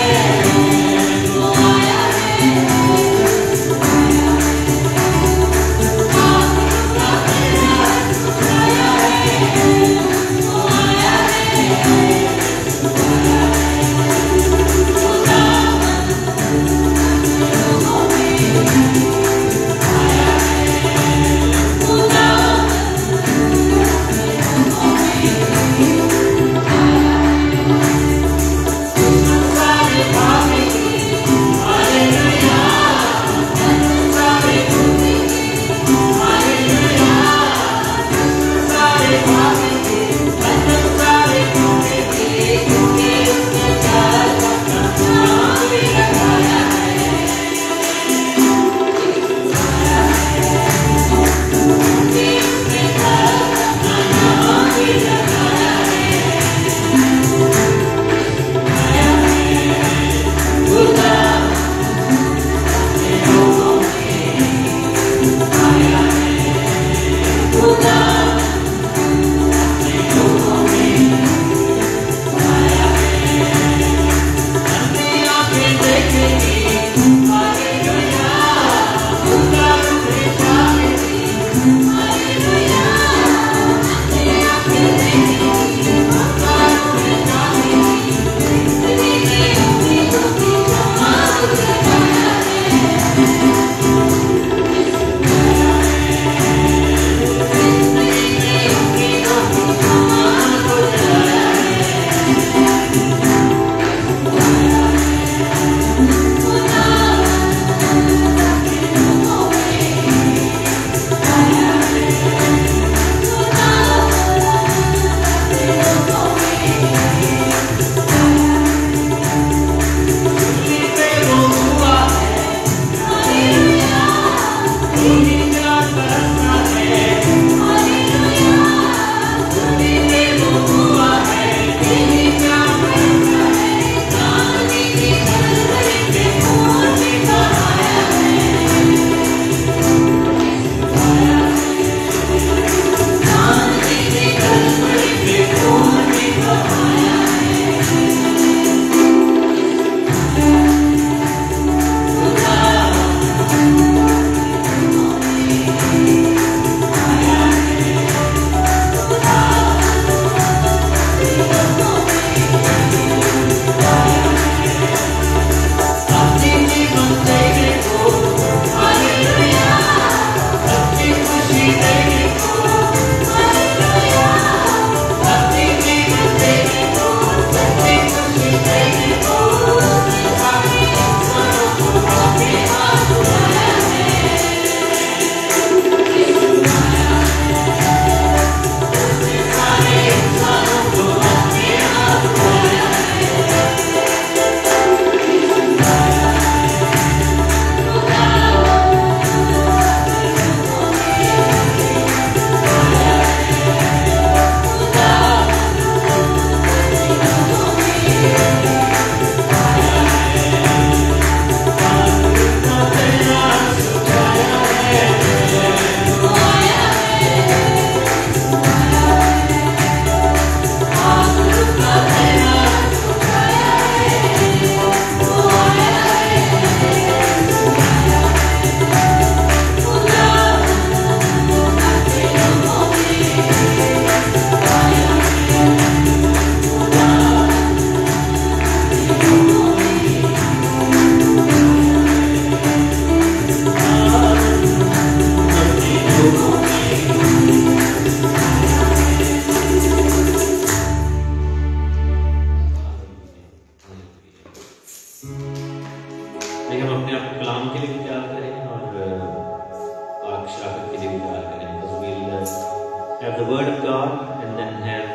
have the word of God and then have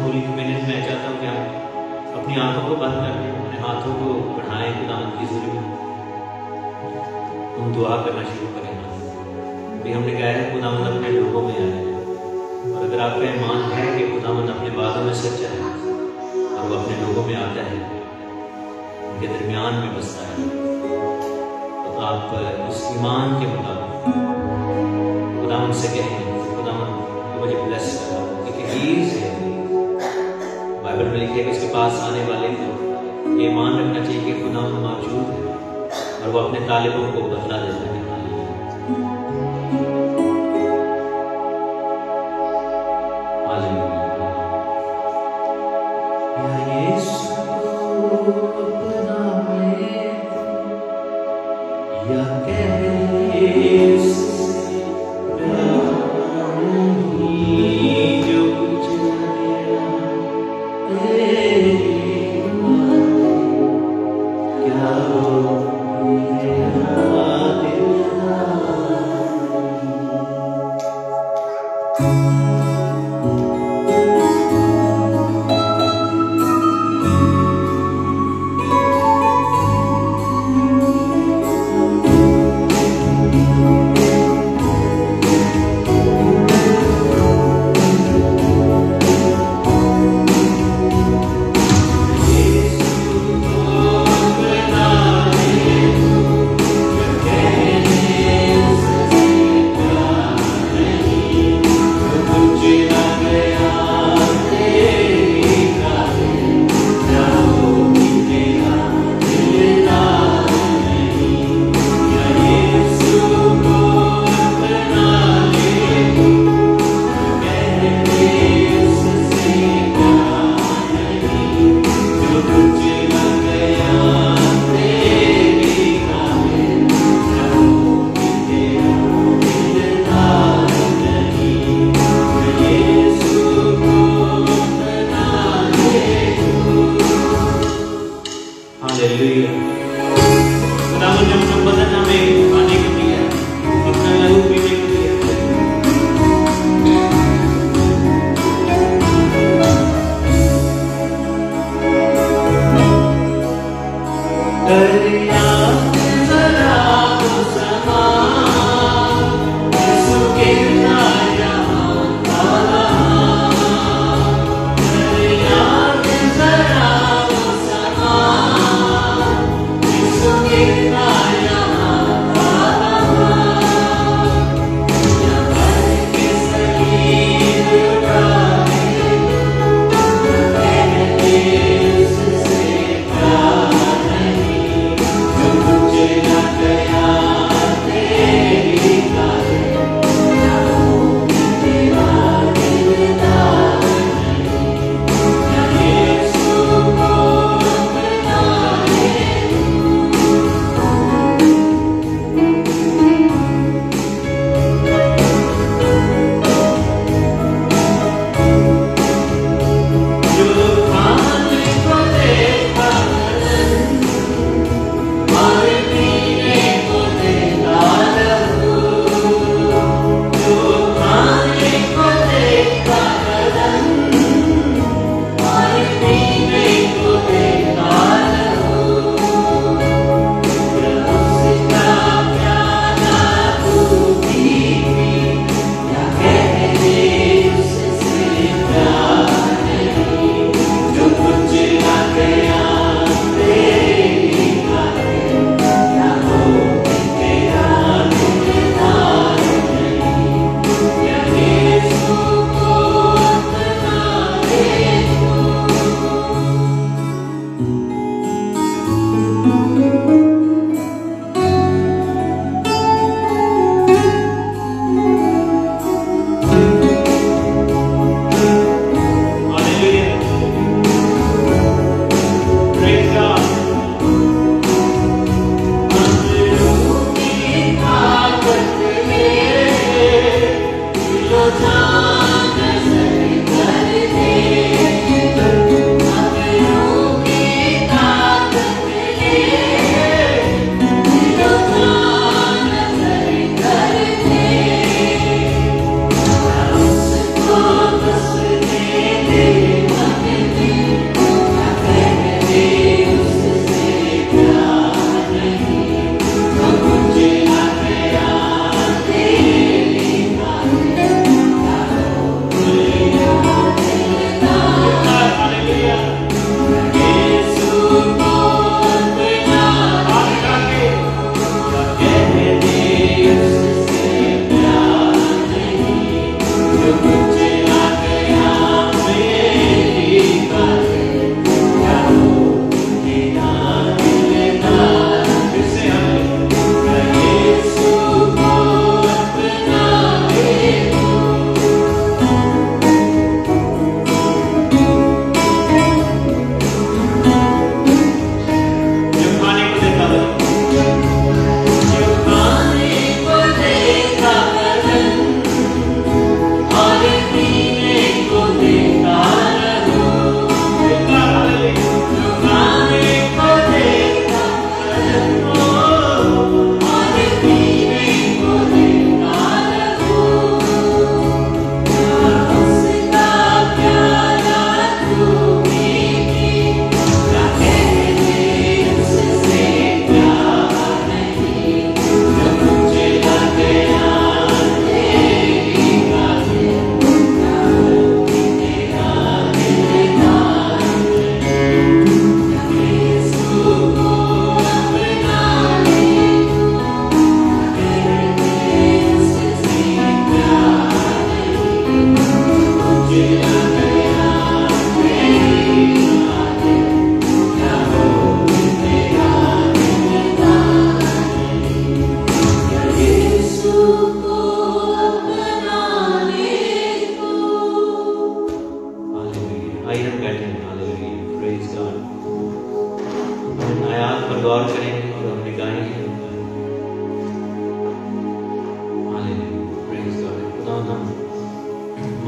Holy Communion. मैं चाहता हूँ कि हम अपनी आंखों को बंद कर दें, अपने हाथों को बढ़ाएं खुदावंद की हुजूरी में, हम दुआ करना शुरू करें। अभी हमने कहा है खुदावंद अपने लोगों में आए, और अगर आपका ईमान है कि खुदावंद अपने बातों में सच्चा है और वो अपने लोगों में आता है, उनके दरमियान में बसता है, तो आप उस ईमान के मुताबिक खुदावंद से कहें, खुदावंद मुझे ब्लेस करो, क्योंकि से बाइबल में लिखे कि उसके पास आने वाले को ये ईमान रखना चाहिए कि खुदावंद मौजूद है और वो अपने तालिबों को बदला देता है।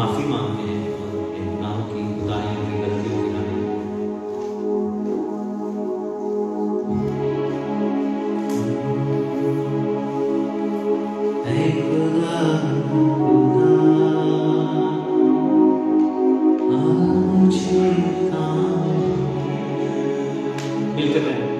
माफ़ी मांगते हैं अपने गुनाहों की, कोताहियों की, गलतियों की नाम। मिलकर करें।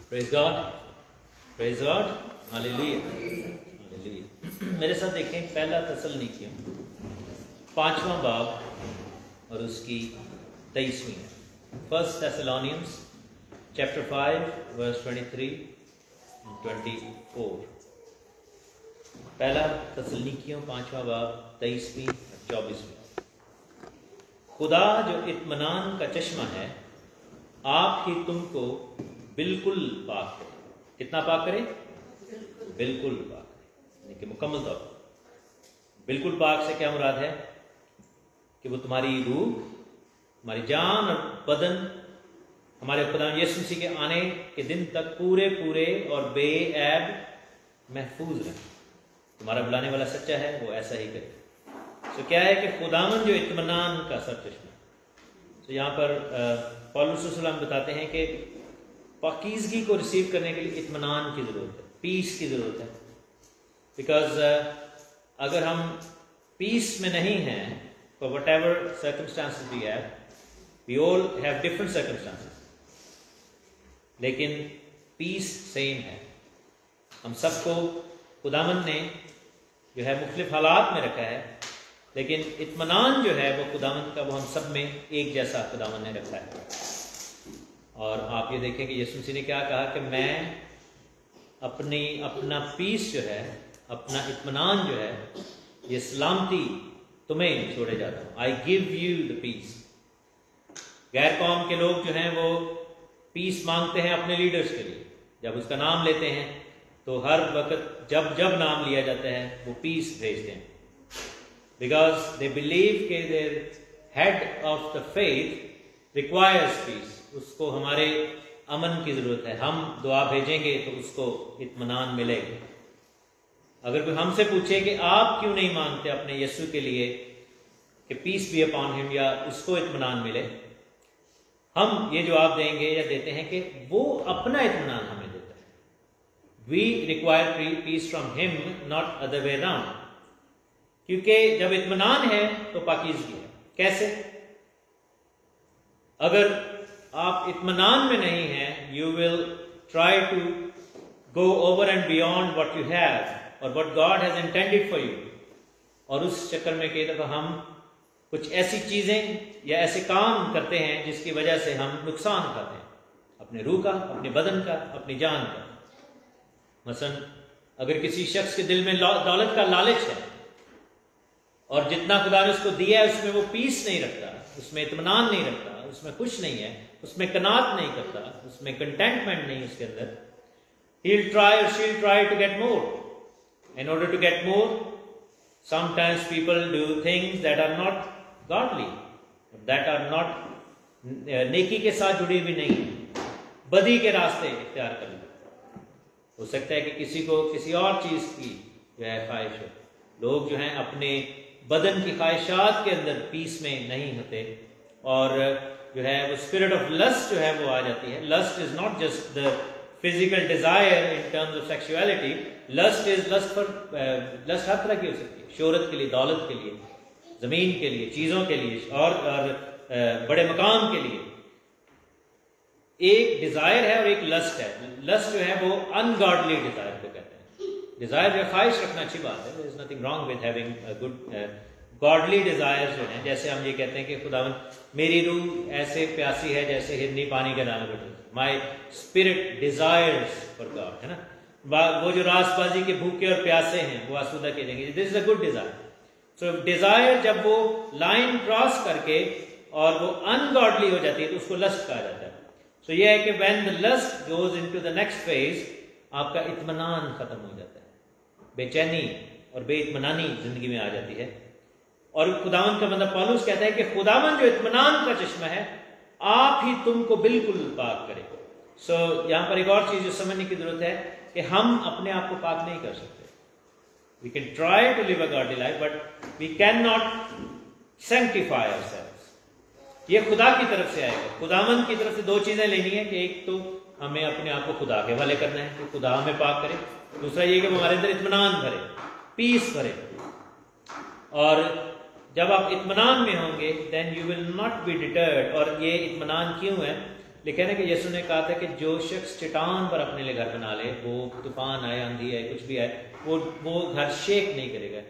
Praise God, praise God, Hallelujah, Hallelujah। मेरे साथ देखें पहला तसल्लुनीकियों 5वां बाब और उसकी 23वीं। First Thessalonians chapter 5 verse 23 and 24। पहला तसल्लुनीकियों 5वां बाब 23वीं और 24वीं। खुदा जो इत्मीनान का चश्मा है आप ही तुमको बिल्कुल पाक करे। कितना पाक करे? बिल्कुल पाक करे, यानी कि मुकम्मल तौर पर। बिल्कुल पाक से क्या मुराद है कि वो तुम्हारी रूह, हमारी जान और बदन हमारे खुदा यीशु मसीह के आने के दिन तक पूरे पूरे और बेऐब महफूज रहे। तुम्हारा बुलाने वाला सच्चा है, वो ऐसा ही करे। तो क्या है कि खुदावन जो इत्मीनान का सरचश्मा। तो यहाँ पर पौलुस रसूल बताते हैं कि पाकीज़गी को रिसीव करने के लिए इत्मीनान की ज़रूरत है, पीस की ज़रूरत है। बिकॉज अगर हम पीस में नहीं हैं, for whatever circumstances we all have different circumstances, लेकिन पीस सेम है। हम सबको खुदावन ने जो है मुख्तलिफ हालात में रखा है, लेकिन इत्मीनान जो है वो खुदावन का, वो हम सब में एक जैसा खुदावन ने रखा है। और आप ये देखें कि यीशु मसीह ने क्या कहा कि मैं अपना पीस जो है, अपना इत्मीनान जो है, ये सलामती तुम्हें छोड़े जाता हूँ। I give you the peace. गैर कौम के लोग जो हैं वो पीस मांगते हैं अपने लीडर्स के लिए। जब उसका नाम लेते हैं तो हर वक्त जब जब नाम लिया जाता है वो पीस भेजते हैं, बिकॉज दे बिलीव के their head of the faith requires peace. उसको हमारे अमन की जरूरत है। हम दुआ भेजेंगे तो उसको इत्मीनान मिलेगा। अगर कोई हमसे पूछे कि आप क्यों नहीं मांगते अपने यीशु के लिए कि पीस बी अपॉन हिम, या उसको इत्मीनान मिले, हम ये जवाब देंगे या देते हैं कि वो अपना इत्मीनान हमें देता है। We require peace from him, not other way around. क्योंकि जब इत्मीनान है तो पाकीज़गी है। कैसे? अगर आप इत्मीनान में नहीं हैं, you will try to go over and beyond what you have और what God has intended for you. और उस चक्कर में कई दफा हम कुछ ऐसी चीजें या ऐसे काम करते हैं जिसकी वजह से हम नुकसान उठाते हैं, अपने रूह का, अपने बदन का, अपनी जान का। मसलन अगर किसी शख्स के दिल में दौलत का लालच है और जितना खुदा ने उसको दिया है उसमें वो पीस नहीं रखता, उसमें इत्मीनान नहीं रखता, उसमें खुश नहीं है, उसमें कनात नहीं करता, उसमें कंटेंटमेंट नहीं उसके अंदर, he'll try or she'll try to get more. In order to get more, sometimes people do things that are not godly, that are not नेकी के साथ जुड़ी हुई नहीं है, बदी के रास्ते इख्तियार कर ली। हो सकता है कि किसी को किसी और चीज की जो है ख्वाहिश हो। लोग जो हैं अपने बदन की ख्वाहिशात के अंदर पीस में नहीं होते, और जो है वो स्पिरिट ऑफ लस्ट जो है वो आ जाती है। Lust is not just the physical desire in terms of sexuality, lust is lust हर तरह की हो सकती है, शोहरत के लिए, दौलत के लिए, जमीन के लिए, चीजों के लिए, और बड़े मकाम के लिए। एक डिजायर है और एक लस्ट है। लस्ट जो है वो अनगॉडली डिजायर को कहते हैं। डिजायर जो ख्वाहिश रखना अच्छी बात है, there is nothing wrong with having good godly desires जो हैं। जैसे हम ये कहते हैं कि खुदावन मेरी रूह ऐसे प्यासी है जैसे हिरनी पानी के दाने पर, my spirit desires for God, है ना। वो जो रासबाजी के भूखे और प्यासे हैं वो आसूदा के देंगे। This is a good desire. So desire जब वो लाइन क्रॉस करके और वो अनगॉडली हो जाती है तो उसको लस्ट कहा जाता है। सो ये है कि when the lust goes into the next phase, आपका इत्मीनान खत्म हो जाता है, बेचैनी और बेइत्मीनानी जिंदगी में आ जाती है। और खुदावन का बंदा पौलुस कहता है कि खुदावन जो इत्मीनान का चश्मा है आप ही तुमको बिल्कुल पाक करे। सो यहां पर एक और चीज जो समझने की जरूरत है कि हम अपने आप को पाक नहीं कर सकते। We can try to live a godly life but we can not sanctify ourselves. ये खुदा की तरफ से आएगा। खुदावन की तरफ से दो चीजें लेनी है कि एक तो हमें अपने आप को खुदा के हवाले करना है कि खुदा हमें पाक करे, दूसरा ये कि हमारे अंदर इत्मीनान भरे, पीस भरे। और जब आप इत्मीनान में होंगे then you will not be deterred. और ये इत्मीनान क्यों है? लिखा है कि यीशु ने कहा था कि जो शख्स चट्टान पर अपने लिए घर बना ले, वो तूफान आए, आंधी आए, कुछ भी आए, वो घर शेक नहीं करेगा।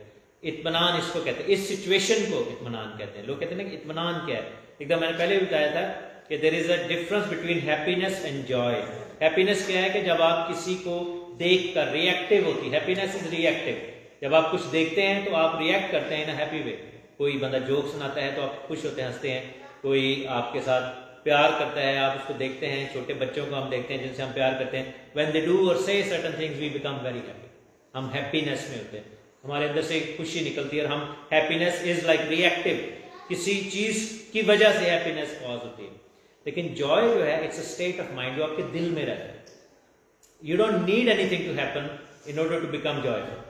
इत्मीनान इसको कहते हैं, इस सिचुएशन को इत्मीनान कहते हैं। लोग कहते हैं ना कि इत्मीनान क्या है। एकदम मैंने पहले भी बताया था कि there is a difference between happiness and joy. Happiness क्या है कि जब आप किसी को देखकर रिएक्टिव होती है, हैप्पीनेस इज रिएक्टिव। जब आप कुछ देखते हैं तो आप रिएक्ट करते हैं इन हैप्पी वे। कोई बंदा जोक सुनाता है तो आप खुश होते हैं, हंसते हैं। कोई आपके साथ प्यार करता है, आप उसको देखते हैं। छोटे बच्चों को हम देखते हैं जिनसे हम प्यार करते हैं। When they do or say certain things we become very happy. हम हैप्पीनेस में होते हैं, हमारे अंदर से खुशी निकलती है। और हम हैप्पीनेस इज लाइक रिएक्टिव। किसी चीज की वजह से हैप्पीनेस कॉज होती है। लेकिन जॉय जो है it's a state of mind जो आपके दिल में रहता है। You don't need anything to happen in order to become joyful.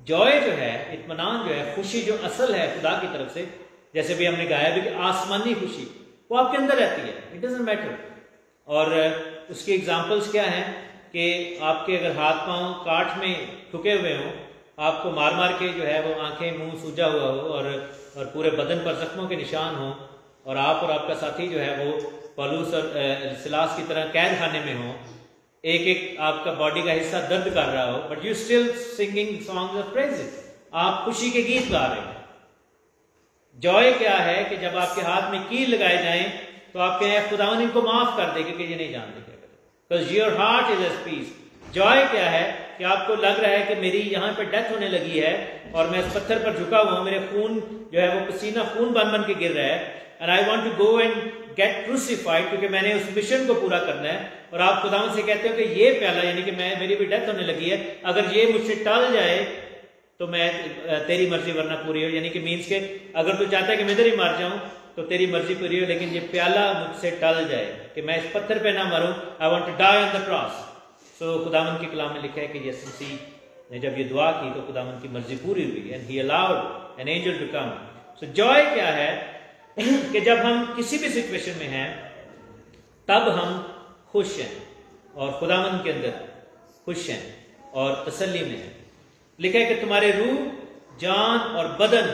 Joy जो है, इत्मीनान जो है, खुशी जो असल है खुदा की तरफ से, जैसे भी हमने गाया भी कि आसमानी खुशी वो आपके अंदर रहती है, इट डजंट मैटर। और उसकी एग्जांपल्स क्या हैं कि आपके अगर हाथ पांव काठ में ठुके हुए हों, आपको मार मार के जो है वो आंखें मुंह सूजा हुआ हो और पूरे बदन पर जख्मों के निशान हो, और आप और आपका साथी जो है वो पौलुस और सिलास की तरह कैद खाने में हो, एक एक आपका बॉडी का हिस्सा दर्द कर रहा हो, but you still singing songs of praises, आप खुशी के गीत गा रहे हैं। जॉय क्या है कि जब आपके हाथ में कील लगाए जाएं तो आप कहें खुदावन इनको माफ कर दे क्योंकि ये नहीं जानते क्या करें, because your heart is at peace. Joy क्या है कि आपको लग रहा है कि मेरी यहाँ पे डेथ होने लगी है और मैं इस पत्थर पर झुका हुआ हूँ, मेरे खून जो है वो पसीना खून बन बन के गिर रहा है, and I want to go and get crucified, क्योंकि मैंने उस मिशन को पूरा करना है। और आप खुदावन से कहते हो कि ये प्याला, यानी कि मेरी भी डेथ होने लगी है, अगर ये मुझसे टल जाए तो मैं तेरी मर्जी वरना पूरी हो, यानी कि मीन्स के अगर तू चाहता है कि मैं इधर ही मर जाऊं तो तेरी मर्जी पूरी हो, लेकिन ये प्याला मुझसे टल जाए कि मैं इस पत्थर पे ना मरूं, I want to die on the cross. So खुदावन के कलाम में लिखा है कि यीशु मसीह ने जब ये दुआ की तो खुदावन की मर्जी पूरी हुई, and he allowed an angel to come. So joy क्या है कि जब हम किसी भी सिचुएशन में हैं तब हम खुश हैं और खुदावन के अंदर खुश हैं और तसल्ली में हैं। लिखा है कि तुम्हारे रूह, जान और बदन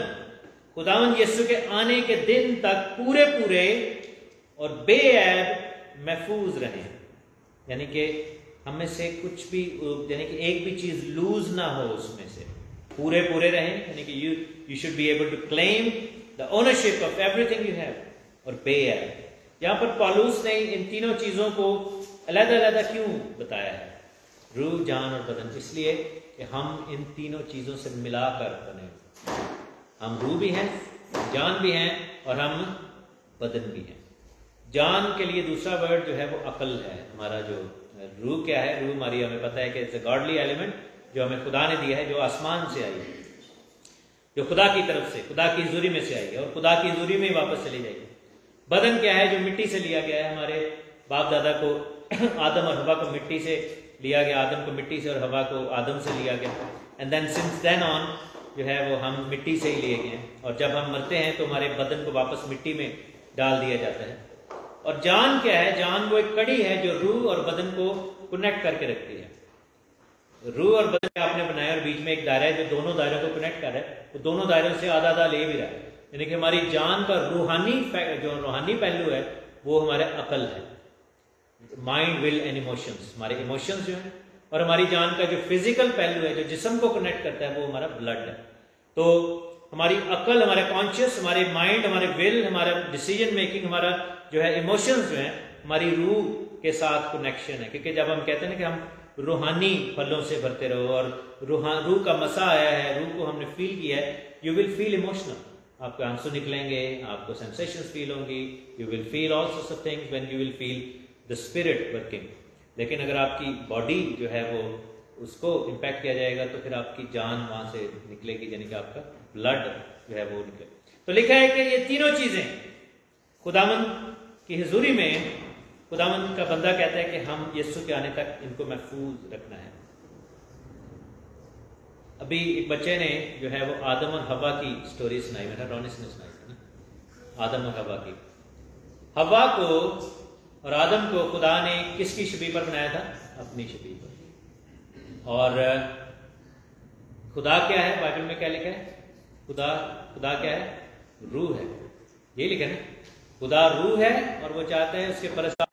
खुदावन यीशु के आने के दिन तक पूरे पूरे और बेऐब महफूज रहे, यानी कि हम में से कुछ भी, यानी कि एक भी चीज लूज ना हो, उसमें से पूरे पूरे रहें, यानी कि you should be able to claim the ownership of everything you have, और बेऐब। यहां पर पौलुस ने इन तीनों चीजों को अलग-अलग क्यों बताया है, रूह, जान और बदन? इसलिए कि हम इन तीनों चीजों से मिलाकर बने। हम रूह भी हैं, जान भी हैं और हम बदन भी हैं। जान के लिए दूसरा वर्ड जो है वो अकल है। हमारा जो रूह क्या है, रूह हमारी, हमें पता है कि इट्स अ गॉडली एलिमेंट जो हमें खुदा ने दिया है, जो आसमान से आई है, जो खुदा की तरफ से, खुदा की हुजूरी में से आई है और खुदा की हुजूरी में ही वापस चली जाएगी। बदन क्या है, जो मिट्टी से लिया गया है। हमारे बाप दादा को आदम और हवा को मिट्टी से लिया गया, आदम को मिट्टी से और हवा को आदम से लिया गया, and then since then on जो है वो हम मिट्टी से ही लिए गए हैं, और जब हम मरते हैं तो हमारे बदन को वापस मिट्टी में डाल दिया जाता है। और जान क्या है, जान वो एक कड़ी है जो रूह और बदन को कनेक्ट करके रखती है। रूह और बदन आपने बनाया और बीच में एक दायरा है जो दोनों दायरों को कनेक्ट कर रहा है, तो दोनों दायरों से आधा आधा ले भी रहा है, यानी कि हमारी जान का रूहानी पहलू है वो हमारे अकल है, माइंड, विल एंड इमोशंस, हमारे इमोशंस जो है, और हमारी जान का जो फिजिकल पहलू है जो जिस्म को कनेक्ट करता है वो हमारा ब्लड है। तो हमारी अकल, हमारा कॉन्शियस, हमारे माइंड, हमारे विल, हमारा डिसीजन मेकिंग, हमारा जो है इमोशंस जो है, हमारी रूह के साथ कनेक्शन है। क्योंकि जब हम कहते हैं ना कि हम रूहानी फलों से भरते रहो और रूह का मसा आया है, रूह को हमने फील किया है, यू विल फील इमोशनल, आपके आंसू निकलेंगे, आपको सेंसेशंस फील होंगी, you will feel all sorts of things when you will feel the spirit working. लेकिन अगर आपकी बॉडी जो है वो उसको इम्पैक्ट किया जाएगा तो फिर आपकी जान वहां से निकलेगी, यानी कि आपका ब्लड जो है वो निकले। तो लिखा है कि ये तीनों चीजें खुदावन की हुजूरी में, खुदावन का बंदा कहता है कि हम यीशु के आने तक इनको महफूज रखना है। अभी एक बच्चे ने जो है वो आदम और हवा की स्टोरी सुनाई, मेरा रोनिस ने सुनाई थी ना, आदम और हवा की। हवा को और आदम को खुदा ने किसकी शबीह पर बनाया था? अपनी शबीह पर। और खुदा क्या है, बाइबल में क्या लिखा है? खुदा क्या है? रूह है, ये लिखा है ना, खुदा रूह है और वो चाहता है उसके परस्तार,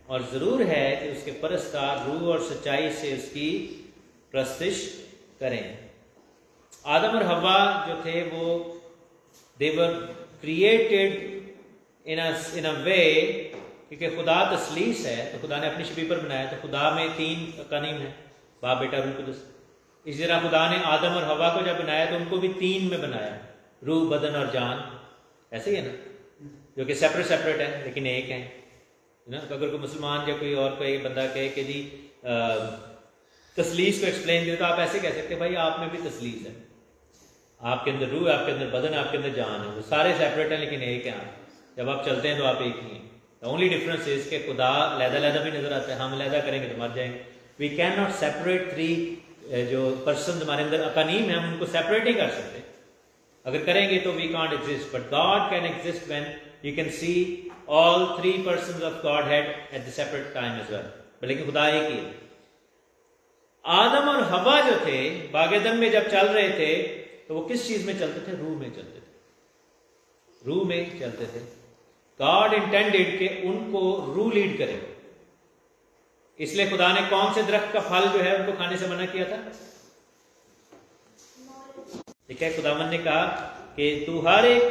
और जरूर है कि उसके परस्तार रूह और सच्चाई से उसकी प्रस्तिश करें। आदम और हवा जो थे वो दे वर क्रिएटेड इन अ वे, क्योंकि खुदा तसलीस है तो खुदा ने अपनी शबीह पर बनाया, तो खुदा में तीन कनीम है, बाप, बेटा, रूह कुदस। इसी तरह खुदा ने आदम और हवा को जब बनाया तो उनको भी तीन में बनाया, रूह, बदन और जान। ऐसे ही है ना, जो कि सेपरेट सेपरेट है लेकिन एक है ना। तो अगर कोई मुसलमान या कोई और कोई बंदा कहे कि जी तसलीस को एक्सप्लेन किया, तो आप ऐसे कह सकते हैं भाई आप में भी तसलीस है, आपके अंदर रूह, आपके अंदर बदन, आपके अंदर जान है, वो सारे सेपरेट हैं लेकिन एक हैं। जब आप चलते हैं तो आप एक ही हैं। द ओनली डिफरेंस इज कि खुदा लहदा भी नजर आता है, हम लहदा करेंगे तो मर जाएंगे। We can not separate three जो पर्सन हमारे अंदर अकानीम है, हम उनको सेपरेट नहीं कर सकते। अगर करेंगे तो we can't exist, but God can exist when you can see all three persons of Godhead at the separate time as well. लेकिन खुदा एक ही है। आदम और हवा जो थे बागेदन में जब चल रहे थे तो वो किस चीज में चलते थे? रूह में चलते थे, रूह में चलते थे। गॉड इंटेंडेड कि उनको रूह लीड करे, इसलिए खुदा ने कौन से दरख्त का फल जो है उनको खाने से मना किया था? ठीक है, खुदावन ने कहा कि तू हर एक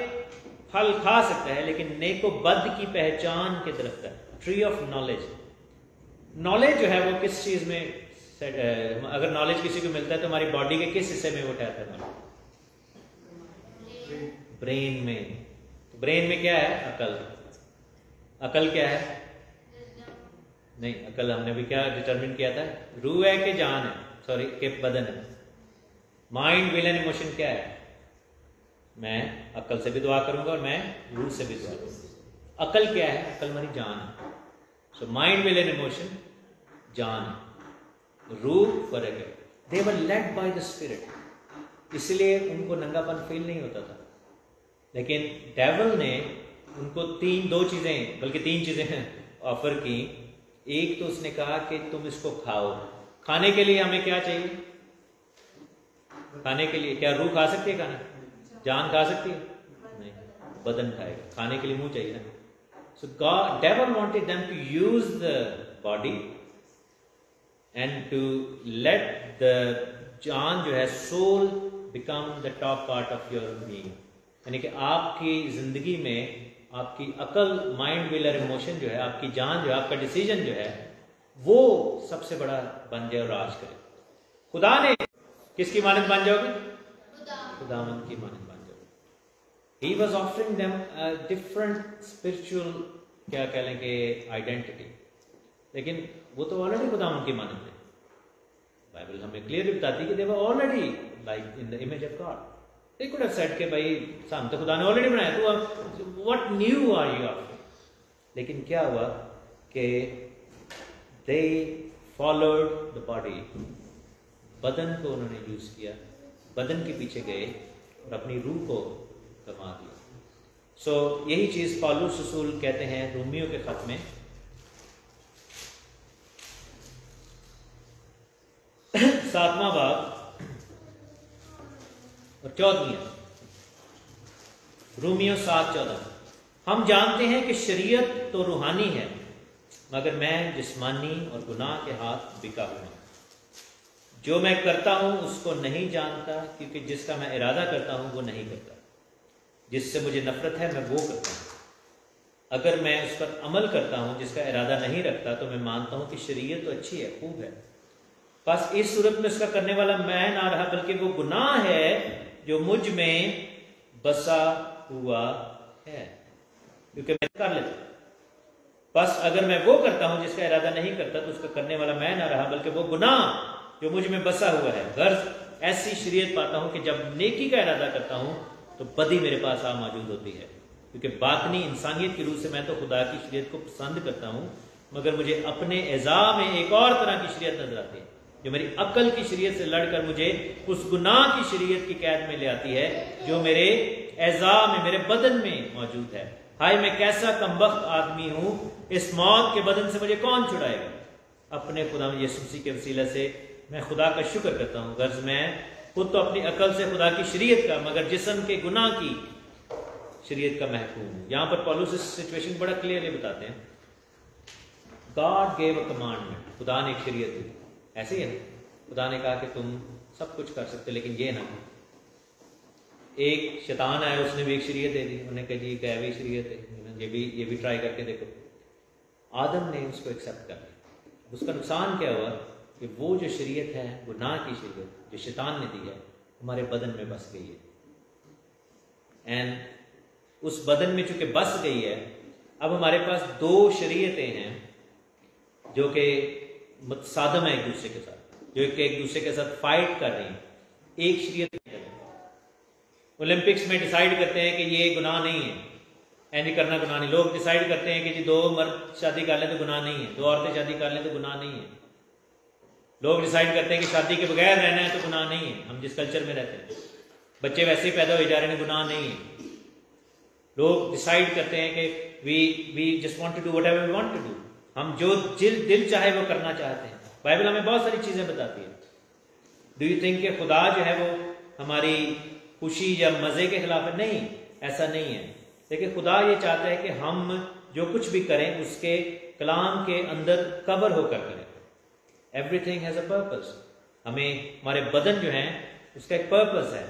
फल खा सकता है लेकिन नेको बद की पहचान के दरख्त है, ट्री ऑफ नॉलेज। नॉलेज जो है वो किस चीज में, अगर नॉलेज किसी को मिलता है तो हमारी बॉडी के किस हिस्से में वो ठहरता है? ब्रेन में। तो ब्रेन में क्या है? अकल। अकल क्या है? नहीं, अकल हमने भी क्या डिटरमिन किया था? रूह है कि जान है, सॉरी के बदन है। माइंड, विल एंड इमोशन क्या है? मैं अकल से भी दुआ करूंगा और मैं रूह से भी दुआ करूंगा। अकल क्या है? अकल हमारी जान है। So mind, will and emotion जान है, रूह फर्क है। दे वर लेड बाय द स्पिरिट, इसलिए उनको नंगापन फील नहीं होता था। लेकिन डेविल ने उनको दो चीजें बल्कि तीन चीजें ऑफर की। एक तो उसने कहा कि तुम इसको खाओ। खाने के लिए हमें क्या चाहिए? खाने के लिए क्या रूह खा सकती है खाना? जान खा सकती है? नहीं, बदन खाएगा। खाने के लिए मुंह चाहिए ना। So God, devil wanted them to use the body and to let the जान जो है, soul, become the top part of your being. यानी कि आपकी जिंदगी में आपकी अकल, माइंड, विल और इमोशन जो है, आपकी जान जो है, आपका डिसीजन जो है, वो सबसे बड़ा बन जाए और राज करे। खुदा ने किसकी मानद बन जाओगे? खुदावंद की मानद बन जाओगे। He was offering them a different spiritual क्या कह लें कि आइडेंटिटी, लेकिन वो तो ऑलरेडी खुदावंद की मानद है। बाइबल हमें क्लियरली बताती है कि they were already like in the image of God. They could have said कि भाई साम तो खुदा ने ऑलरेडी बनाया, तो what new are you after? लेकिन क्या हुआ कि they followed the body, बदन को उन्होंने यूज किया, बदन के पीछे गए और अपनी रूह को गंवा दिया। सो यही चीज पौलुस रसूल कहते हैं रोमियो के खत में 7वां बाब और 14, रोमियो 7:14। हम जानते हैं कि शरीयत तो रूहानी है मगर मैं जिस्मानी और गुनाह के हाथ बिका हुआ। जो मैं करता हूं उसको नहीं जानता, क्योंकि जिसका मैं इरादा करता हूं वो नहीं करता। जिससे मुझे नफरत है मैं वो करता हूं। अगर मैं उस पर अमल करता हूं जिसका इरादा नहीं रखता तो मैं मानता हूं कि शरीयत तो अच्छी है, खूब है। बस इस सूरत में उसका करने वाला मैं ना रहा बल्कि वो गुनाह है जो मुझ में बसा हुआ है, क्योंकि मैं कर लेता। बस अगर मैं वो करता हूं जिसका इरादा नहीं करता तो उसका करने वाला मैं ना रहा बल्कि वो गुनाह जो मुझ में बसा हुआ है। गर्ज ऐसी शरीयत पाता हूं कि जब नेकी का इरादा करता हूं तो बदी मेरे पास आ मौजूद होती है, क्योंकि बातनी इंसानियत की रूह से मैं तो खुदा की शरीयत को पसंद करता हूं, मगर मुझे अपने एज़ा में एक और तरह की शरीयत नजर आती है जो मेरी अकल की शरीयत से लड़कर मुझे उस गुनाह की शरीयत की कैद में ले आती है जो मेरे एज़ा में, मेरे बदन में मौजूद है। हाय मैं कैसा कमबख्त आदमी हूं, इस मौत के बदन से मुझे कौन छुड़ाएगा? अपने खुदा यीशु मसीह के वसीले से मैं खुदा का शुक्र करता हूं। गर्ज मैं खुद तो अपनी अकल से खुदा की शरीयत का मगर जिस्म के गुनाह की शरीयत का महकूम हूं। यहां पर पौलुस इस सिचुएशन बड़ा क्लियरली बताते हैं। गॉड गेव अ कमांडमेंट, खुदा ने एक शरीयत दी। ऐसे ही है, खुदा ने कहा कि तुम सब कुछ कर सकते लेकिन ये ना। एक शैतान आया, उसने भी एक शरीयत दे दी, उन्होंने कहा जी गैवी शरीयत है, ये भी ट्राई करके देखो। आदम ने उसको एक्सेप्ट कर लिया। उसका नुकसान क्या हुआ कि वो जो शरीयत है, गुनाह की शरीयत जो शैतान ने दी है, हमारे बदन में बस गई है। एंड उस बदन में चूंकि बस गई है, अब हमारे पास दो शरीयतें हैं जो कि मुतसादम है एक दूसरे के साथ, जो एक दूसरे के साथ फाइट कर रही हैं। एक शरीयत ओलंपिक्स में डिसाइड करते हैं कि ये गुनाह नहीं है, एंड करना गुनाह नहीं। लोग डिसाइड करते हैं कि जी 2 मर्द शादी कर लें तो गुनाह नहीं है, 2 औरतें शादी कर लें तो गुनाह नहीं है। लोग डिसाइड करते हैं कि शादी के बगैर रहना है तो गुनाह नहीं है। हम जिस कल्चर में रहते हैं, बच्चे वैसे ही पैदा हो जा रहे हैं, गुनाह नहीं है। लोग डिसाइड करते हैं कि we just want to do whatever we want to do, हम जो दिल चाहे वो करना चाहते हैं। बाइबल हमें बहुत सारी चीजें बताती है। डू यू थिंक कि खुदा जो है वो हमारी खुशी या मजे के खिलाफ है? नहीं, ऐसा नहीं है। लेकिन खुदा ये चाहता है कि हम जो कुछ भी करें उसके कलाम के अंदर कवर होकर करें। Everything has a purpose. हमें हमारे बदन जो है उसका एक पर्पस है,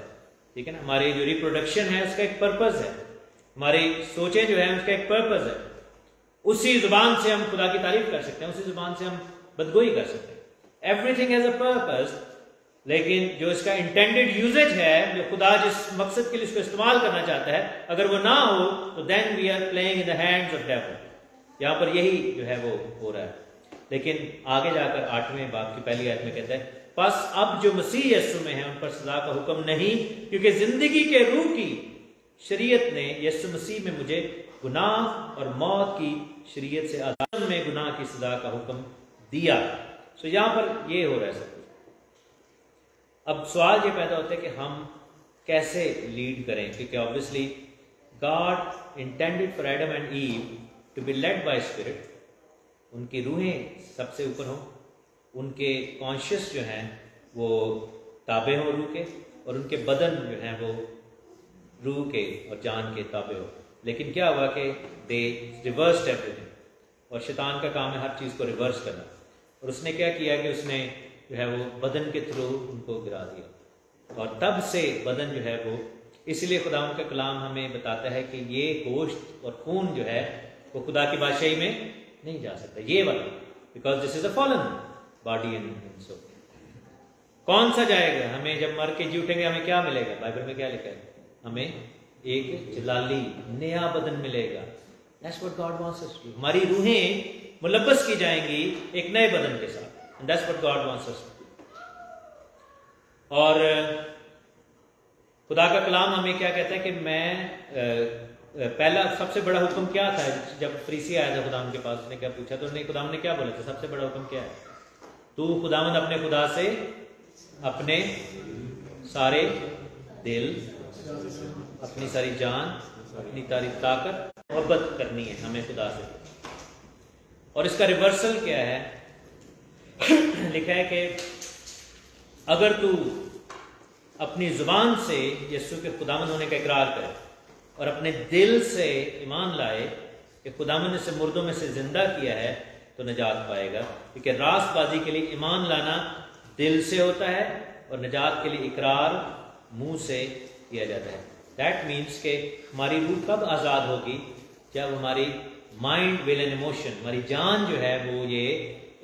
ठीक है ना। हमारी जो रिप्रोडक्शन है उसका एक पर्पस है, हमारी सोचें जो है उसका एक पर्पस है। उसी जुबान से हम खुदा की तारीफ कर सकते हैं, उसी जुबान से हम बदगोई कर सकते हैं। Everything has a purpose. लेकिन जो इसका इंटेंडेड यूजेज है, जो खुदा जिस मकसद के लिए इसको इस्तेमाल करना चाहता है, अगर वो ना हो तो then we are playing in the hands of devil. यहां पर यही जो है वो हो रहा है। लेकिन आगे जाकर 8वें बाब की पहली आयत में कहता है, बस अब जो मसीह यीशु में है उन पर सजा का हुक्म नहीं, क्योंकि जिंदगी के रूह की शरीयत ने यीशु मसीह में मुझे गुनाह और मौत की शरीयत से आजाद में गुनाह की सजा का हुक्म दिया। सो यहां पर ये हो रहा है सब कुछ। अब सवाल ये पैदा होता है कि हम कैसे लीड करें, क्योंकि obviously God intended for Adam and Eve to be led by spirit. उनकी रूहें सबसे ऊपर हों, उनके कॉन्शियस जो हैं वो ताबे हों रूह के, और उनके बदन जो हैं वो रूह के और जान के ताबे हो। लेकिन क्या हुआ कि दे रिवर्स्ड एवरीथिंग, और शैतान का काम है हर चीज़ को रिवर्स करना। और उसने क्या किया कि उसने जो है वो बदन के थ्रू उनको गिरा दिया, और तब से बदन जो है वो, इसलिए खुदा का कलाम हमें बताता है कि ये गोश्त और खून जो है वो खुदा की बादशाही में नहीं जा सकता, ये वाला, because this is a fallen body and soul. कौन सा जाएगा? हमें जब मर के जी उठेंगे हमें क्या मिलेगा? बाइबल में क्या लिखा है? हमें एक जलाली नया बदन मिलेगा। That's what God wants us to do. हमारी रूहें मुलब्बस की जाएंगी एक नए बदन के साथ। And that's what God wants us to do. और खुदा का कलाम हमें क्या कहता है कि मैं पहला सबसे बड़ा हुक्म क्या था? जब फरीसी आया था खुदाम के पास, उसने क्या पूछा तो खुदाम ने क्या बोला था? सबसे बड़ा हुक्म क्या है? तू खुदावंद अपने खुदा से अपने सारे दिल, अपनी सारी जान, अपनी सारी ताकत मोहब्बत करनी है हमें खुदा से। और इसका रिवर्सल क्या है? लिखा है कि अगर तू अपनी जुबान से यीशु के खुदावंद होने का इकरार करे और अपने दिल से ईमान लाए कि खुदावंद ने से मुर्दों में से जिंदा किया है तो निजात पाएगा। क्योंकि रास्तबाजी के लिए ईमान लाना दिल से होता है और निजात के लिए इकरार मुंह से किया जाता है। दैट मीन्स के हमारी रूह कब आज़ाद होगी? जब हमारी माइंड, विल एंड इमोशन, हमारी जान जो है वो ये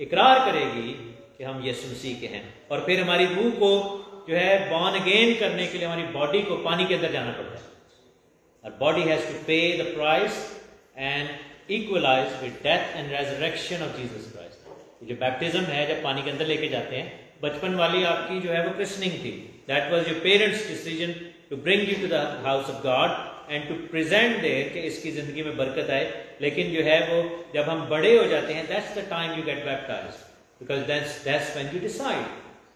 इकरार करेगी कि हम यीशु मसीह के हैं। और फिर हमारी रूह को जो है बॉर्न अगेन करने के लिए हमारी बॉडी को पानी के अंदर जाना पड़ता है। और body has to pay the price and equalise with death and resurrection of Jesus Christ. जो बैप्टिज्म है, जब पानी के अंदर लेके जाते हैं, बचपन वाली आपकी जो है वो क्रिस्टनिंग थी। That was your parents decision to bring you to the house of God and to present there कि इसकी जिंदगी में बरकत आए। लेकिन जो है वो जब हम बड़े हो जाते हैं, that's the time you get baptised, because that's when you decide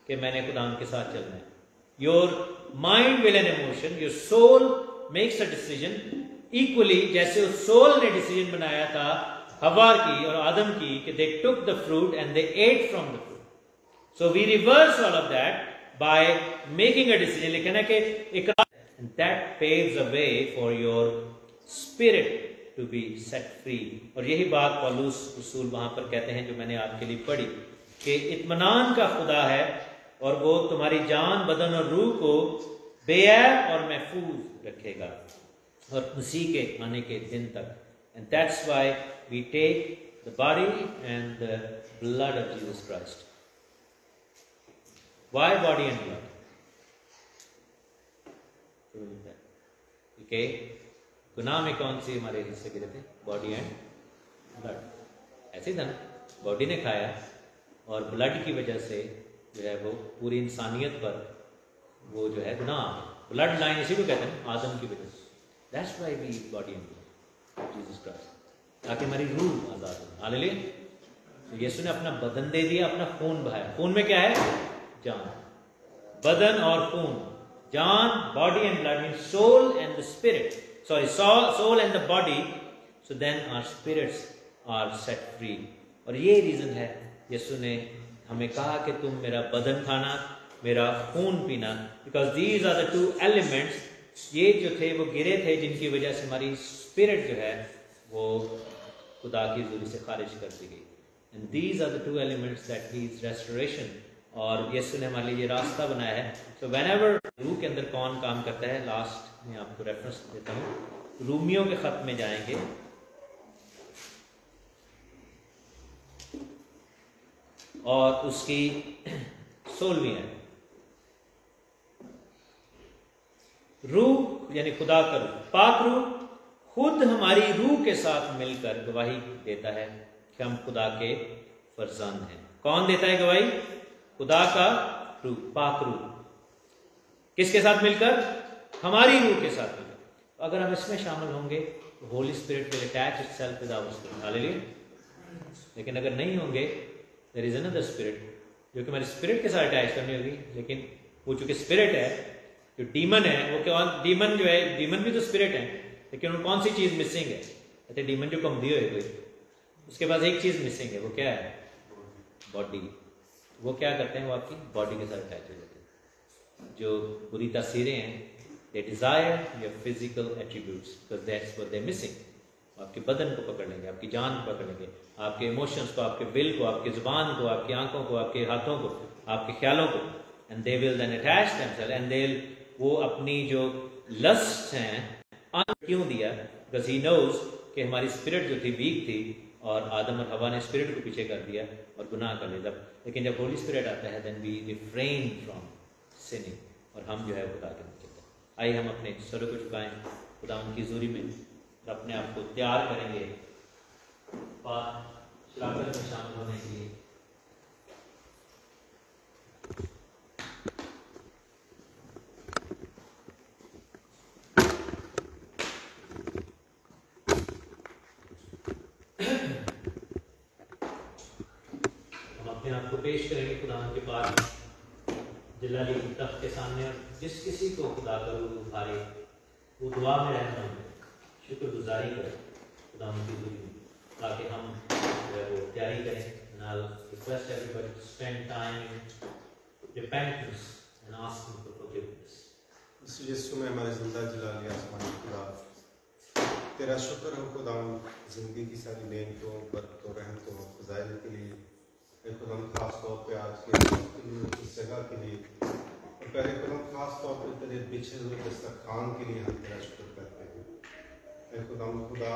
कि मैंने खुदा के साथ चलना है। Your mind, will and emotion, your soul makes a decision equally, जैसे उस सोल ने डिसीजन बनाया था हवा की और आदम की कि they took the fruit and they ate from the fruit. So we reverse all of that by making a decision. लिखना कि इकरार, and that paves a way for your spirit to be set free। और यही बात पौलुस रसूल वहां पर कहते हैं जो मैंने आपके लिए पढ़ी कि इत्मीनान का खुदा है और वो तुम्हारी जान, बदन और रूह को बेऐब और महफूज रखेगा और मसीह के आने के दिन तक। And that's why we take the body and the blood of Jesus Christ. Why body and blood? Okay, गुनाह में कौन सी हमारे हिस्से गिरे थे? Body and blood. ऐसे ही था ना, बॉडी ने खाया और ब्लड की वजह से जो है वो पूरी इंसानियत पर वो जो है गुनाह। ब्लड लाइन इसी को कहते हैं ना, आदम की वजह से। That's why we body and blood Jesus Christ, ताकि हमारी रूह आजाद हो। हालेलुया। यीशु ने अपना बदन दे दिया, अपना खून बहाया। खून में क्या है? जान। बदन और खून, जान, body and blood mean soul and the spirit, sorry soul and the body, so then our spirits are set free. और ये रीजन है यीशु ने हमें कहा कि तुम मेरा बदन खाना, मेरा खून पीना, because these are the two elements. ये जो थे वो गिरे थे, जिनकी वजह से हमारी स्पिरिट जो है वो खुदा की हुजूरी से खारिज कर दी गई। And these are the two elements that needs restoration. और यीशु ने हमारे लिए ये रास्ता बनाया है। सो व्हेनेवर रूह के अंदर कौन काम करता है, लास्ट में आपको रेफरेंस देता हूँ, रूमियों के खत में जाएंगे, और उसकी 16वीं है। रूह यानी खुदा का रूह, पाक रूह खुद हमारी रूह के साथ मिलकर गवाही देता है कि हम खुदा के फर्जंद हैं। कौन देता है गवाही? खुदा का रूह, पाक रूह। किसके साथ मिलकर? हमारी रूह के साथ मिलकर। अगर हम इसमें शामिल होंगे तो Holy Spirit will attach itself with our spirit. Hallelujah. लेकिन अगर नहीं होंगे, देयर इज अनदर स्पिरिट जो कि हमारी स्पिरिट के साथ अटैच करनी होगी। लेकिन वो चूंकि स्पिरिट है, जो डीमन है, वो क्या, डीमन जो है, डीमन भी तो स्पिरिट है, लेकिन उन कौन सी चीज मिसिंग है? कहते डीमन जो कम दियो है कोई, उसके पास एक चीज मिसिंग है, वो क्या है? बॉडी। वो क्या करते हैं? वो आपकी बॉडी के साथ अटैच हो जाते हैं। जो बुरी तासीरें हैं, they desire your physical attributes, because that's what they missing. आपके बदन को पकड़ लेंगे, आपकी जान को पकड़ लेंगे, आपके इमोशंस को, आपके विल को, आपकी जुबान को, आपकी आंखों को, आपके हाथों को, आपके ख्यालों को। And they will then attach themselves and they will, वो अपनी जो लस्ट हैं, क्यों दिया? बिकॉज ही नोज कि हमारी स्पिरिट जो थी वीक थी, और आदम और हवा ने स्पिरिट को पीछे कर दिया और गुनाह कर लिया। लेकिन जब होली स्पिरिट आता है, then we refrain from sinning, और हम जो है खुदा के नीचे हैं। आइए हम अपने सरों को झुकाएं खुदा उनकी हुजूरी में, और अपने आप को तैयार करेंगे शराकत में शामिल होने के लिए। आपको पेश करेंगे खुदा के पास जलाली तख्त के सामने। और जिस किसी को खुदा का रूह उभारे वो दुआ में रहना हो, शुक्रगुजारी करें खुदा की हुजूरी में, ताकि हम जो है वो तैयारी करें। And I'll request everybody to spend time in repentance and asking for forgiveness. यीशु में हमारे जिंदा जलाली आसमानी खुदा, तेरा शुक्र हो खुदा जिंदगी की सारी नेमतों, बरकतों, रहमतों, फज़ाइल के लिए। खुदाम खास तौर पे आज के इस जगह के लिए, और पहले खुदाम खास तौर पे तेरे बिछे हुए दस्तरखान के लिए हम तेरा शुक्र करते हैं। खुदाम खुदा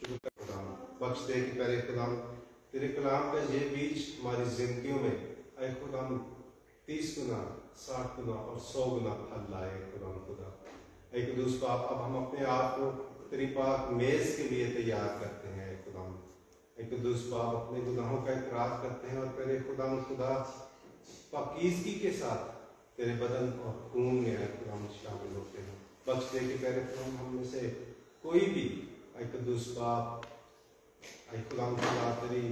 शुक्र खुदाम बख्श दे कि पहले खुदाम तेरे कलाम का ये बीज हमारी जिंदगियों में खुदाम 30 गुना, 60 गुना और 100 गुना फल लाए। खुदाम खुदा कुदूस बाप, अब हम अपने आप को तेरी पाक मेज के लिए तैयार करते हैं। खुदाम कुदूस बाप, अपने गुनाहों का इकरार करते हैं, और पहले खुदा खुदा पाकीज़गी के साथ तेरे बदन और खून में खुदा शामिल होते हैं। बख्श दे कि पहले खुदा हम में से कोई भी कुदूस बाप खुदा खुदा तेरी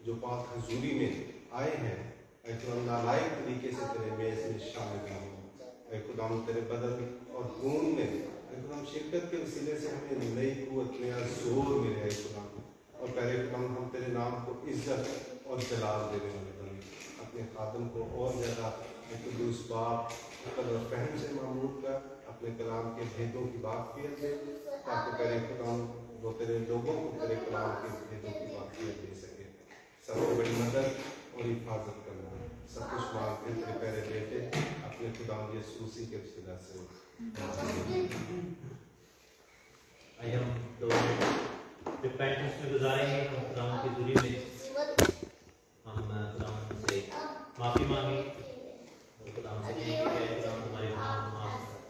जो पाक हुजूरी में आए हैं, खुदा नालायक तरीके से तेरे मेज में शामिल हों। खुदा तेरे बदन और खून में खुदा शिरकत के वसीले से हमें नई कुव्वत, नया जोर मिले। खुदा और पहले हम तेरे नाम को इज्जत और जलाल देने वाले बने, अपने खादम को और ज़्यादा कुदूस बाप कदर फहम से मामूल कर, अपने कलाम के भेदों की वाक़फियत दे, ताकि पहले खुदा वो तेरे लोगों को तेरे कलाम के भेदों की वाक़फियत दे सके। सबसे बड़ी मदद और हिफाजत करना, सब कुछ मांगते तेरे पहले बेटे अपने खुदा यीशु के वसीला से। आइए हम रिपेंटेंस में गुजारेंगे, हम खुदा की हुजूरी में हम खुदा से माफ़ी मांगे, और खुदा से कहेंगे कि खुदा तुम्हारे गुनाह माफ़ कर।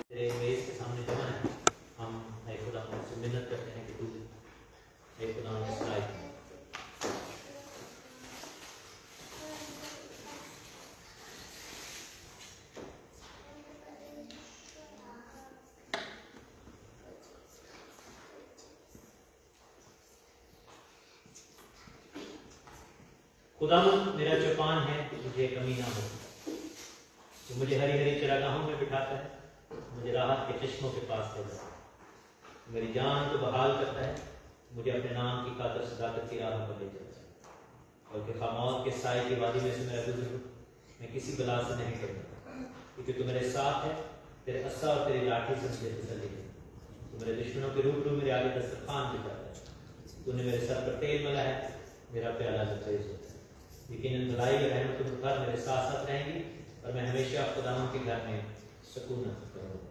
तेरे मेज के सामने जमा है, हम खुदा से मिन्नत करते हैं कि तू खुदा मुस्ताइद है। खुदावंद मेरा चौपान है कि मुझे कमी ना हो। तो मुझे हरी हरी चरागाहों में बिठाता है, मुझे राहत के चश्मों के पास ले जाता है, मेरी जान को बहाल करता है, मुझे अपने नाम की खातिर सदाकत की राह पर ले जाता है। और कि खामौत के साए की वादी में से मेरा गुजर, मैं किसी बला से नहीं डरता, क्योंकि तू मेरे साथ है, तेरे अस्सा और तेरी लाठी से मुझे तसल्ली है। तू मेरे दुश्मनों के रूबरू मेरे आगे दस्तरखान बिछाता है, तूने मेरे सर पर तेल मला है, मेरा प्याला तेज होता है। यकीनन भलाई और रहमत पर मेरे साथ साथ रहेंगी और मैं हमेशा खुदावंद के घर में सुकून करूंगा।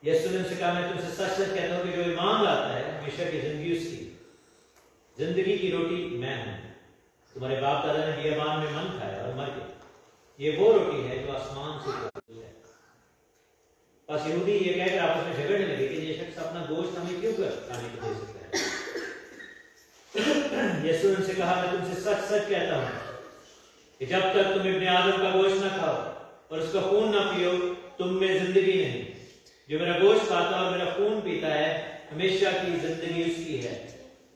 यीशु ने उनसे कहा, मैं तुमसे सच सच कहता हूं कि जो ईमान लाता है हमेशा की जिंदगी उसकी, जिंदगी की रोटी मैं हूं। तुम्हारे बाप दादा ने बियाबान में मन खाया और मर गए, ये वो रोटी है जो आसमान से उतरी है। बस यहूदी ये कहकर आपस में झगड़ने लगे कि ये शख्स अपना गोश्त हमें क्यों कर खाने को दे सकता है। यीशु ने उनसे कहा, मैं तुमसे सच सच कहता हूं कि जब तक तुम इब्ने आदम का गोश्त ना खाओ और उसका खून ना पियो, तुम में जिंदगी नहीं। जो मेरा गोश्त खाता और मेरा खून पीता है, हमेशा की जिंदगी उसकी है,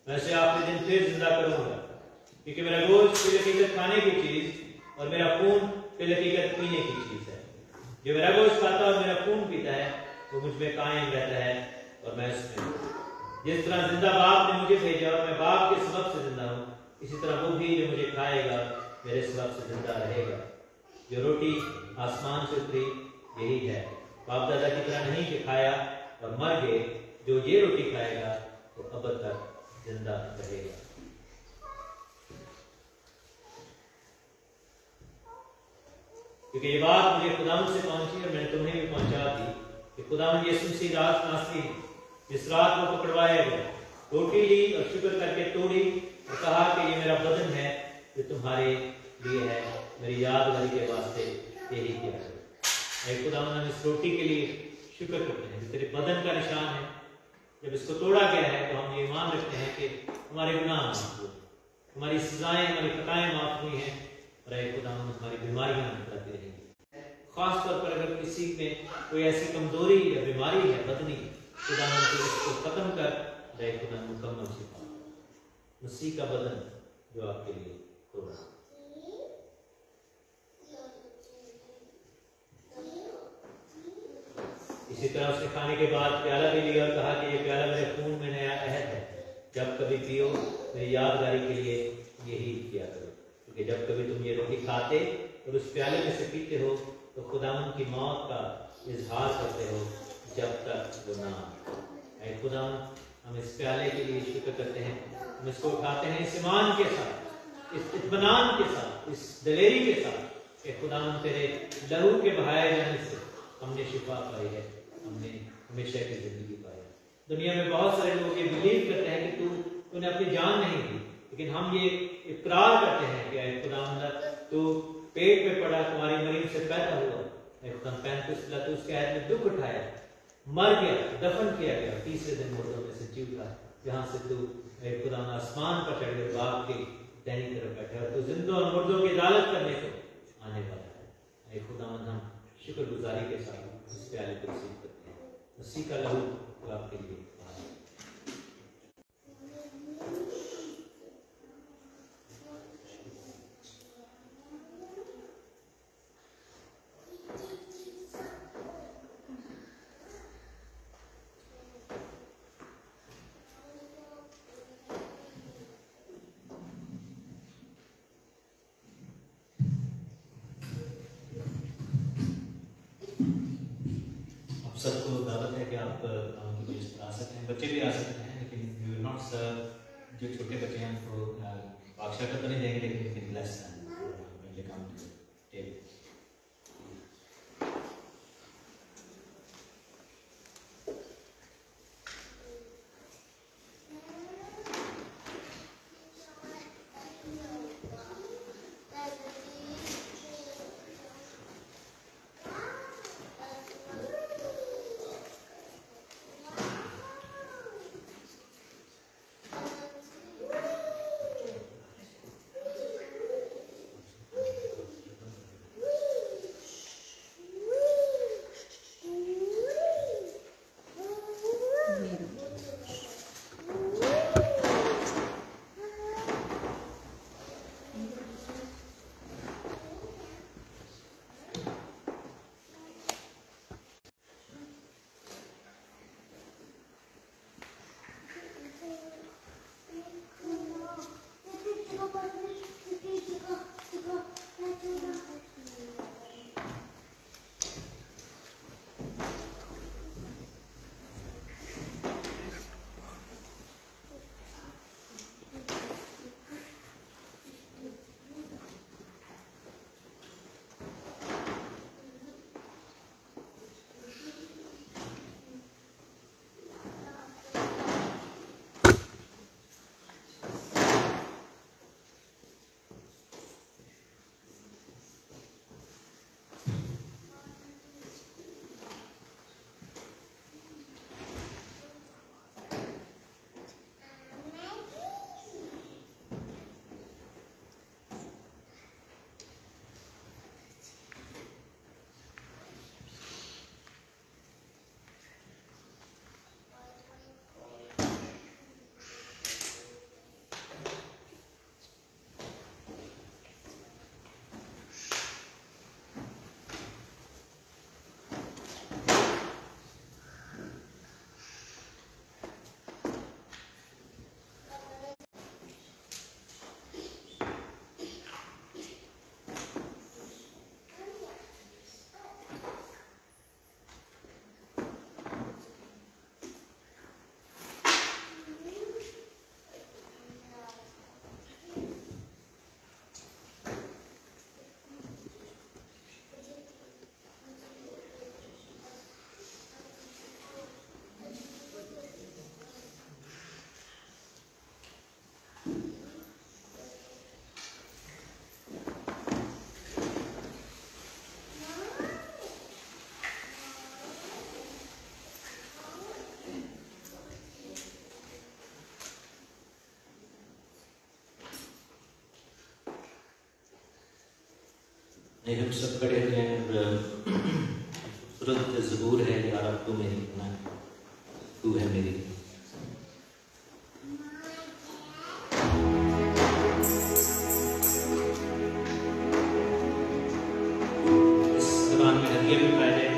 मैं उसे आखिरी दिन फिर जिंदा करूंगा। क्योंकि मेरा गोश्त फिर हकीकत खाने की चीज और मेरा खून फिर हकीकत पीने की चीज है। जो मेरा गोश्त खाता और मेरा खून पीता है, वो मुझ में कायम रहता है और मैं उसमें। जिस तरह जिंदा बाप ने मुझे भेजा और मैं बाप के सबब से जिंदा हूँ, इसी तरह वो भी जो मुझे खाएगा मेरे सबब से जिंदा रहेगा। जो रोटी आसमान से उतरी यही है, बाप दादा की तरह नहीं कि खाया और मर गए। जो ये रोटी खाएगा वो अब तक जिंदा रहेगा। क्योंकि ये बात मुझे खुदावंद से पहुंची और मैंने तुम्हें भी पहुंचा दी कि खुदावंद यीशु मसीह रात नासरी जिस रात को पकड़वाया गया, रोटी ली और शुक्र करके तोड़ी और कहा कि ये मेरा बदन है जो तुम्हारे लिए है, मेरी यादगारी के वास्ते यही किया है। खुदावंद हम इस रोटी के लिए शुक्र करते हैं, तेरे बदन का निशान है। जब इसको तोड़ा गया है तो हम ये मान रखते हैं कि हमारे गुनाह माफ हुए, हमारी सजाएं, हमारी खताएं माफ हुई हैं और खुदावंद हमारी बीमारियां मिटाती रहेंगी। खासतौर पर अगर किसी में कोई ऐसी कमजोरी या बीमारी है बदनी, खुदावंद तो इसको खत्म कर खुदावंद मुकम्मल शिफा, मसीह का बदन जो आपके लिए तोड़ा। इसी तरह उसने खाने के बाद प्याला भी लिया और कहा कि ये प्याला मेरे खून में नया अहद है, जब कभी पियो मेरी यादगारी के लिए यही किया करो। क्योंकि जब कभी तुम ये रोटी खाते और उस प्याले में से पीते हो तो खुदावंद की मौत का इजहार करते हो जब तक वो ना आए। खुदावंद हम इस प्याले के लिए शुक्र करते हैं, हम इसको उठाते हैं इस ईमान के साथ, इस इत्मीनान के साथ, इस दलेरी के साथ कि खुदावंद तेरे लहू के बहाए जाने से हमने शिफा पाई है, हमने हमेशा की जिंदगी पाई है। दुनिया में बहुत सारे लोग ये बिलीव करते हैं कि तूने अपनी जान नहीं दी, लेकिन हम ये इकरार करते हैं कि खुदावंद तू पेट में पड़ा, तुम्हारी मरीज से पैदा हुआ, 35 उसके आयत में दुख उठाया, मर गया, दफन किया गया, तीसरे दिन मुर्दों में से जी उठा, जहां से तू खुदावंद आसमान पर चढ़ गए, बाप की दाहिनी तरफ बैठा और तू जिंदों और मुर्दों की अदालत करने को आने वाला है। खुदावंद हम शुक्रगुजारी के साथ इस प्याले को रिसीव करते हैं। मसीह का लहू तो आपके लिए सबको दावत है कि आप उनकी मेज पर आ सकते हैं, बच्चे भी आ सकते हैं, लेकिन वी विल नॉट सर्व। जो छोटे बच्चे हैं उनको बादशाह तो नहीं देंगे, लेकिन फिर ब्लेस टेबल। हम सब खड़े हो जाएं और खूबसूरत ज़बूर है या रब तू मेरी पनाह, तू है मेरी। इस ज़बान में हदिया भी पाए जाए।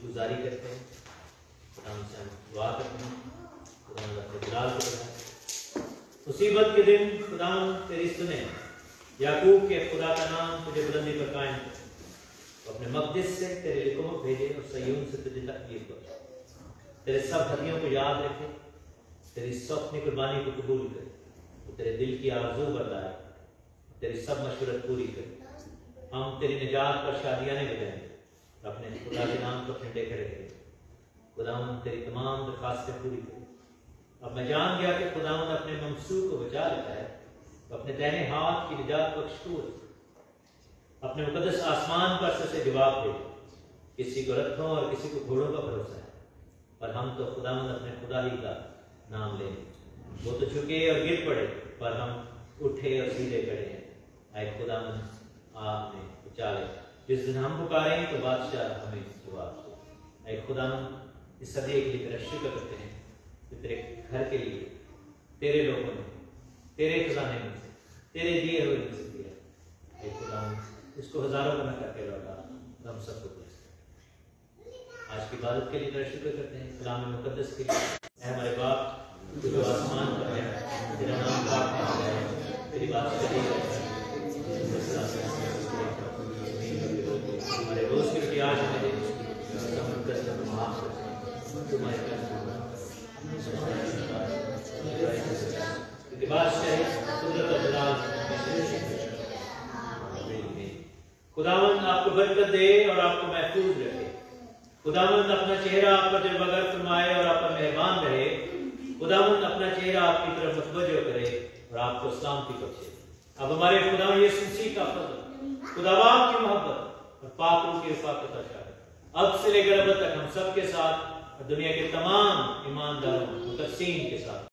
गुजारी करते हैं, हमसे हम दुआ करते हैं, खुदा अपने जलाल को बढ़ाए। मुसीबत के दिन खुदा तेरी सुने, याकूब के खुदा का नाम तुझे बुलंदी पर कायम करे, अपने मक़दिस से तेरे लिखों भेजे और सयून से तुझे तकलीफ बख्शे, तेरे सब हदियों को याद रखे, तेरी सौंपनी कुर्बानी को कबूल करे, तो तेरे दिल की आरज़ू बरदाए, तेरी सब मशवरत पूरी करे। हम तेरी निजात पर शादियाने बजाएंगे, अपने खुदा के नाम को ठंडे करे रखेंगे। खुदावंद तेरी तमाम दरखास्तें पूरी करे। अब मैं जान गया कि खुदावंद अपने ममसूक को बचा लेता है, तो अपने दाहिने हाथ की निजात बख्श तू है। अपने मुकद्दस आसमान पर से जवाब दे। किसी को रथों और किसी को घोड़ों का भरोसा है, पर हम तो खुदावंद अपने खुदा ही का नाम लें। वो तो झुके और गिर पड़े, पर हम उठे और सीधे खड़े हैं। आए खुदावंद आपने बचा ले। जिस दिन हम पुकारें तो बादशाह हमें जवाब दे। आए खुदावंद इस सदी के लिए तेरा शुक्र करते हैं कि तेरे घर के लिए तेरे लोगों ने तेरे खजाने में से तेरे दिए हुए में से दिया। आए खुदावंद इसको हजारों गुना करके लौटा हम सबको bless कर। आज की इबादत के लिए तेरा शुक्र करते हैं, कलाम मुकद्दस के लिए। ऐ हमारे बाप जो आसमान पर है, तेरा नाम पाक होना जाए, तेरी बात सही है। हमारे रोज की रोटी आज हमें दे, माफ कर तुम्हारे खुदावंद आपको बरकत दे और आपको महफूज रखे। खुदावंद अपना चेहरा आप पर जलवागर फरमाए और आप पर मेहरबान रहे। खुदावंद अपना चेहरा आपकी तरफ मुतवज्जो करे और आपको सलामती बख्शे। अब हमारे खुदा यीशु मसीह का फजल, खुदावंद की मोहब्बत और पाक रूह की रफ़ाक़त अब से लेकर अब तक हम सब के साथ और दुनिया के तमाम ईमानदारों मुक़द्दसीन के साथ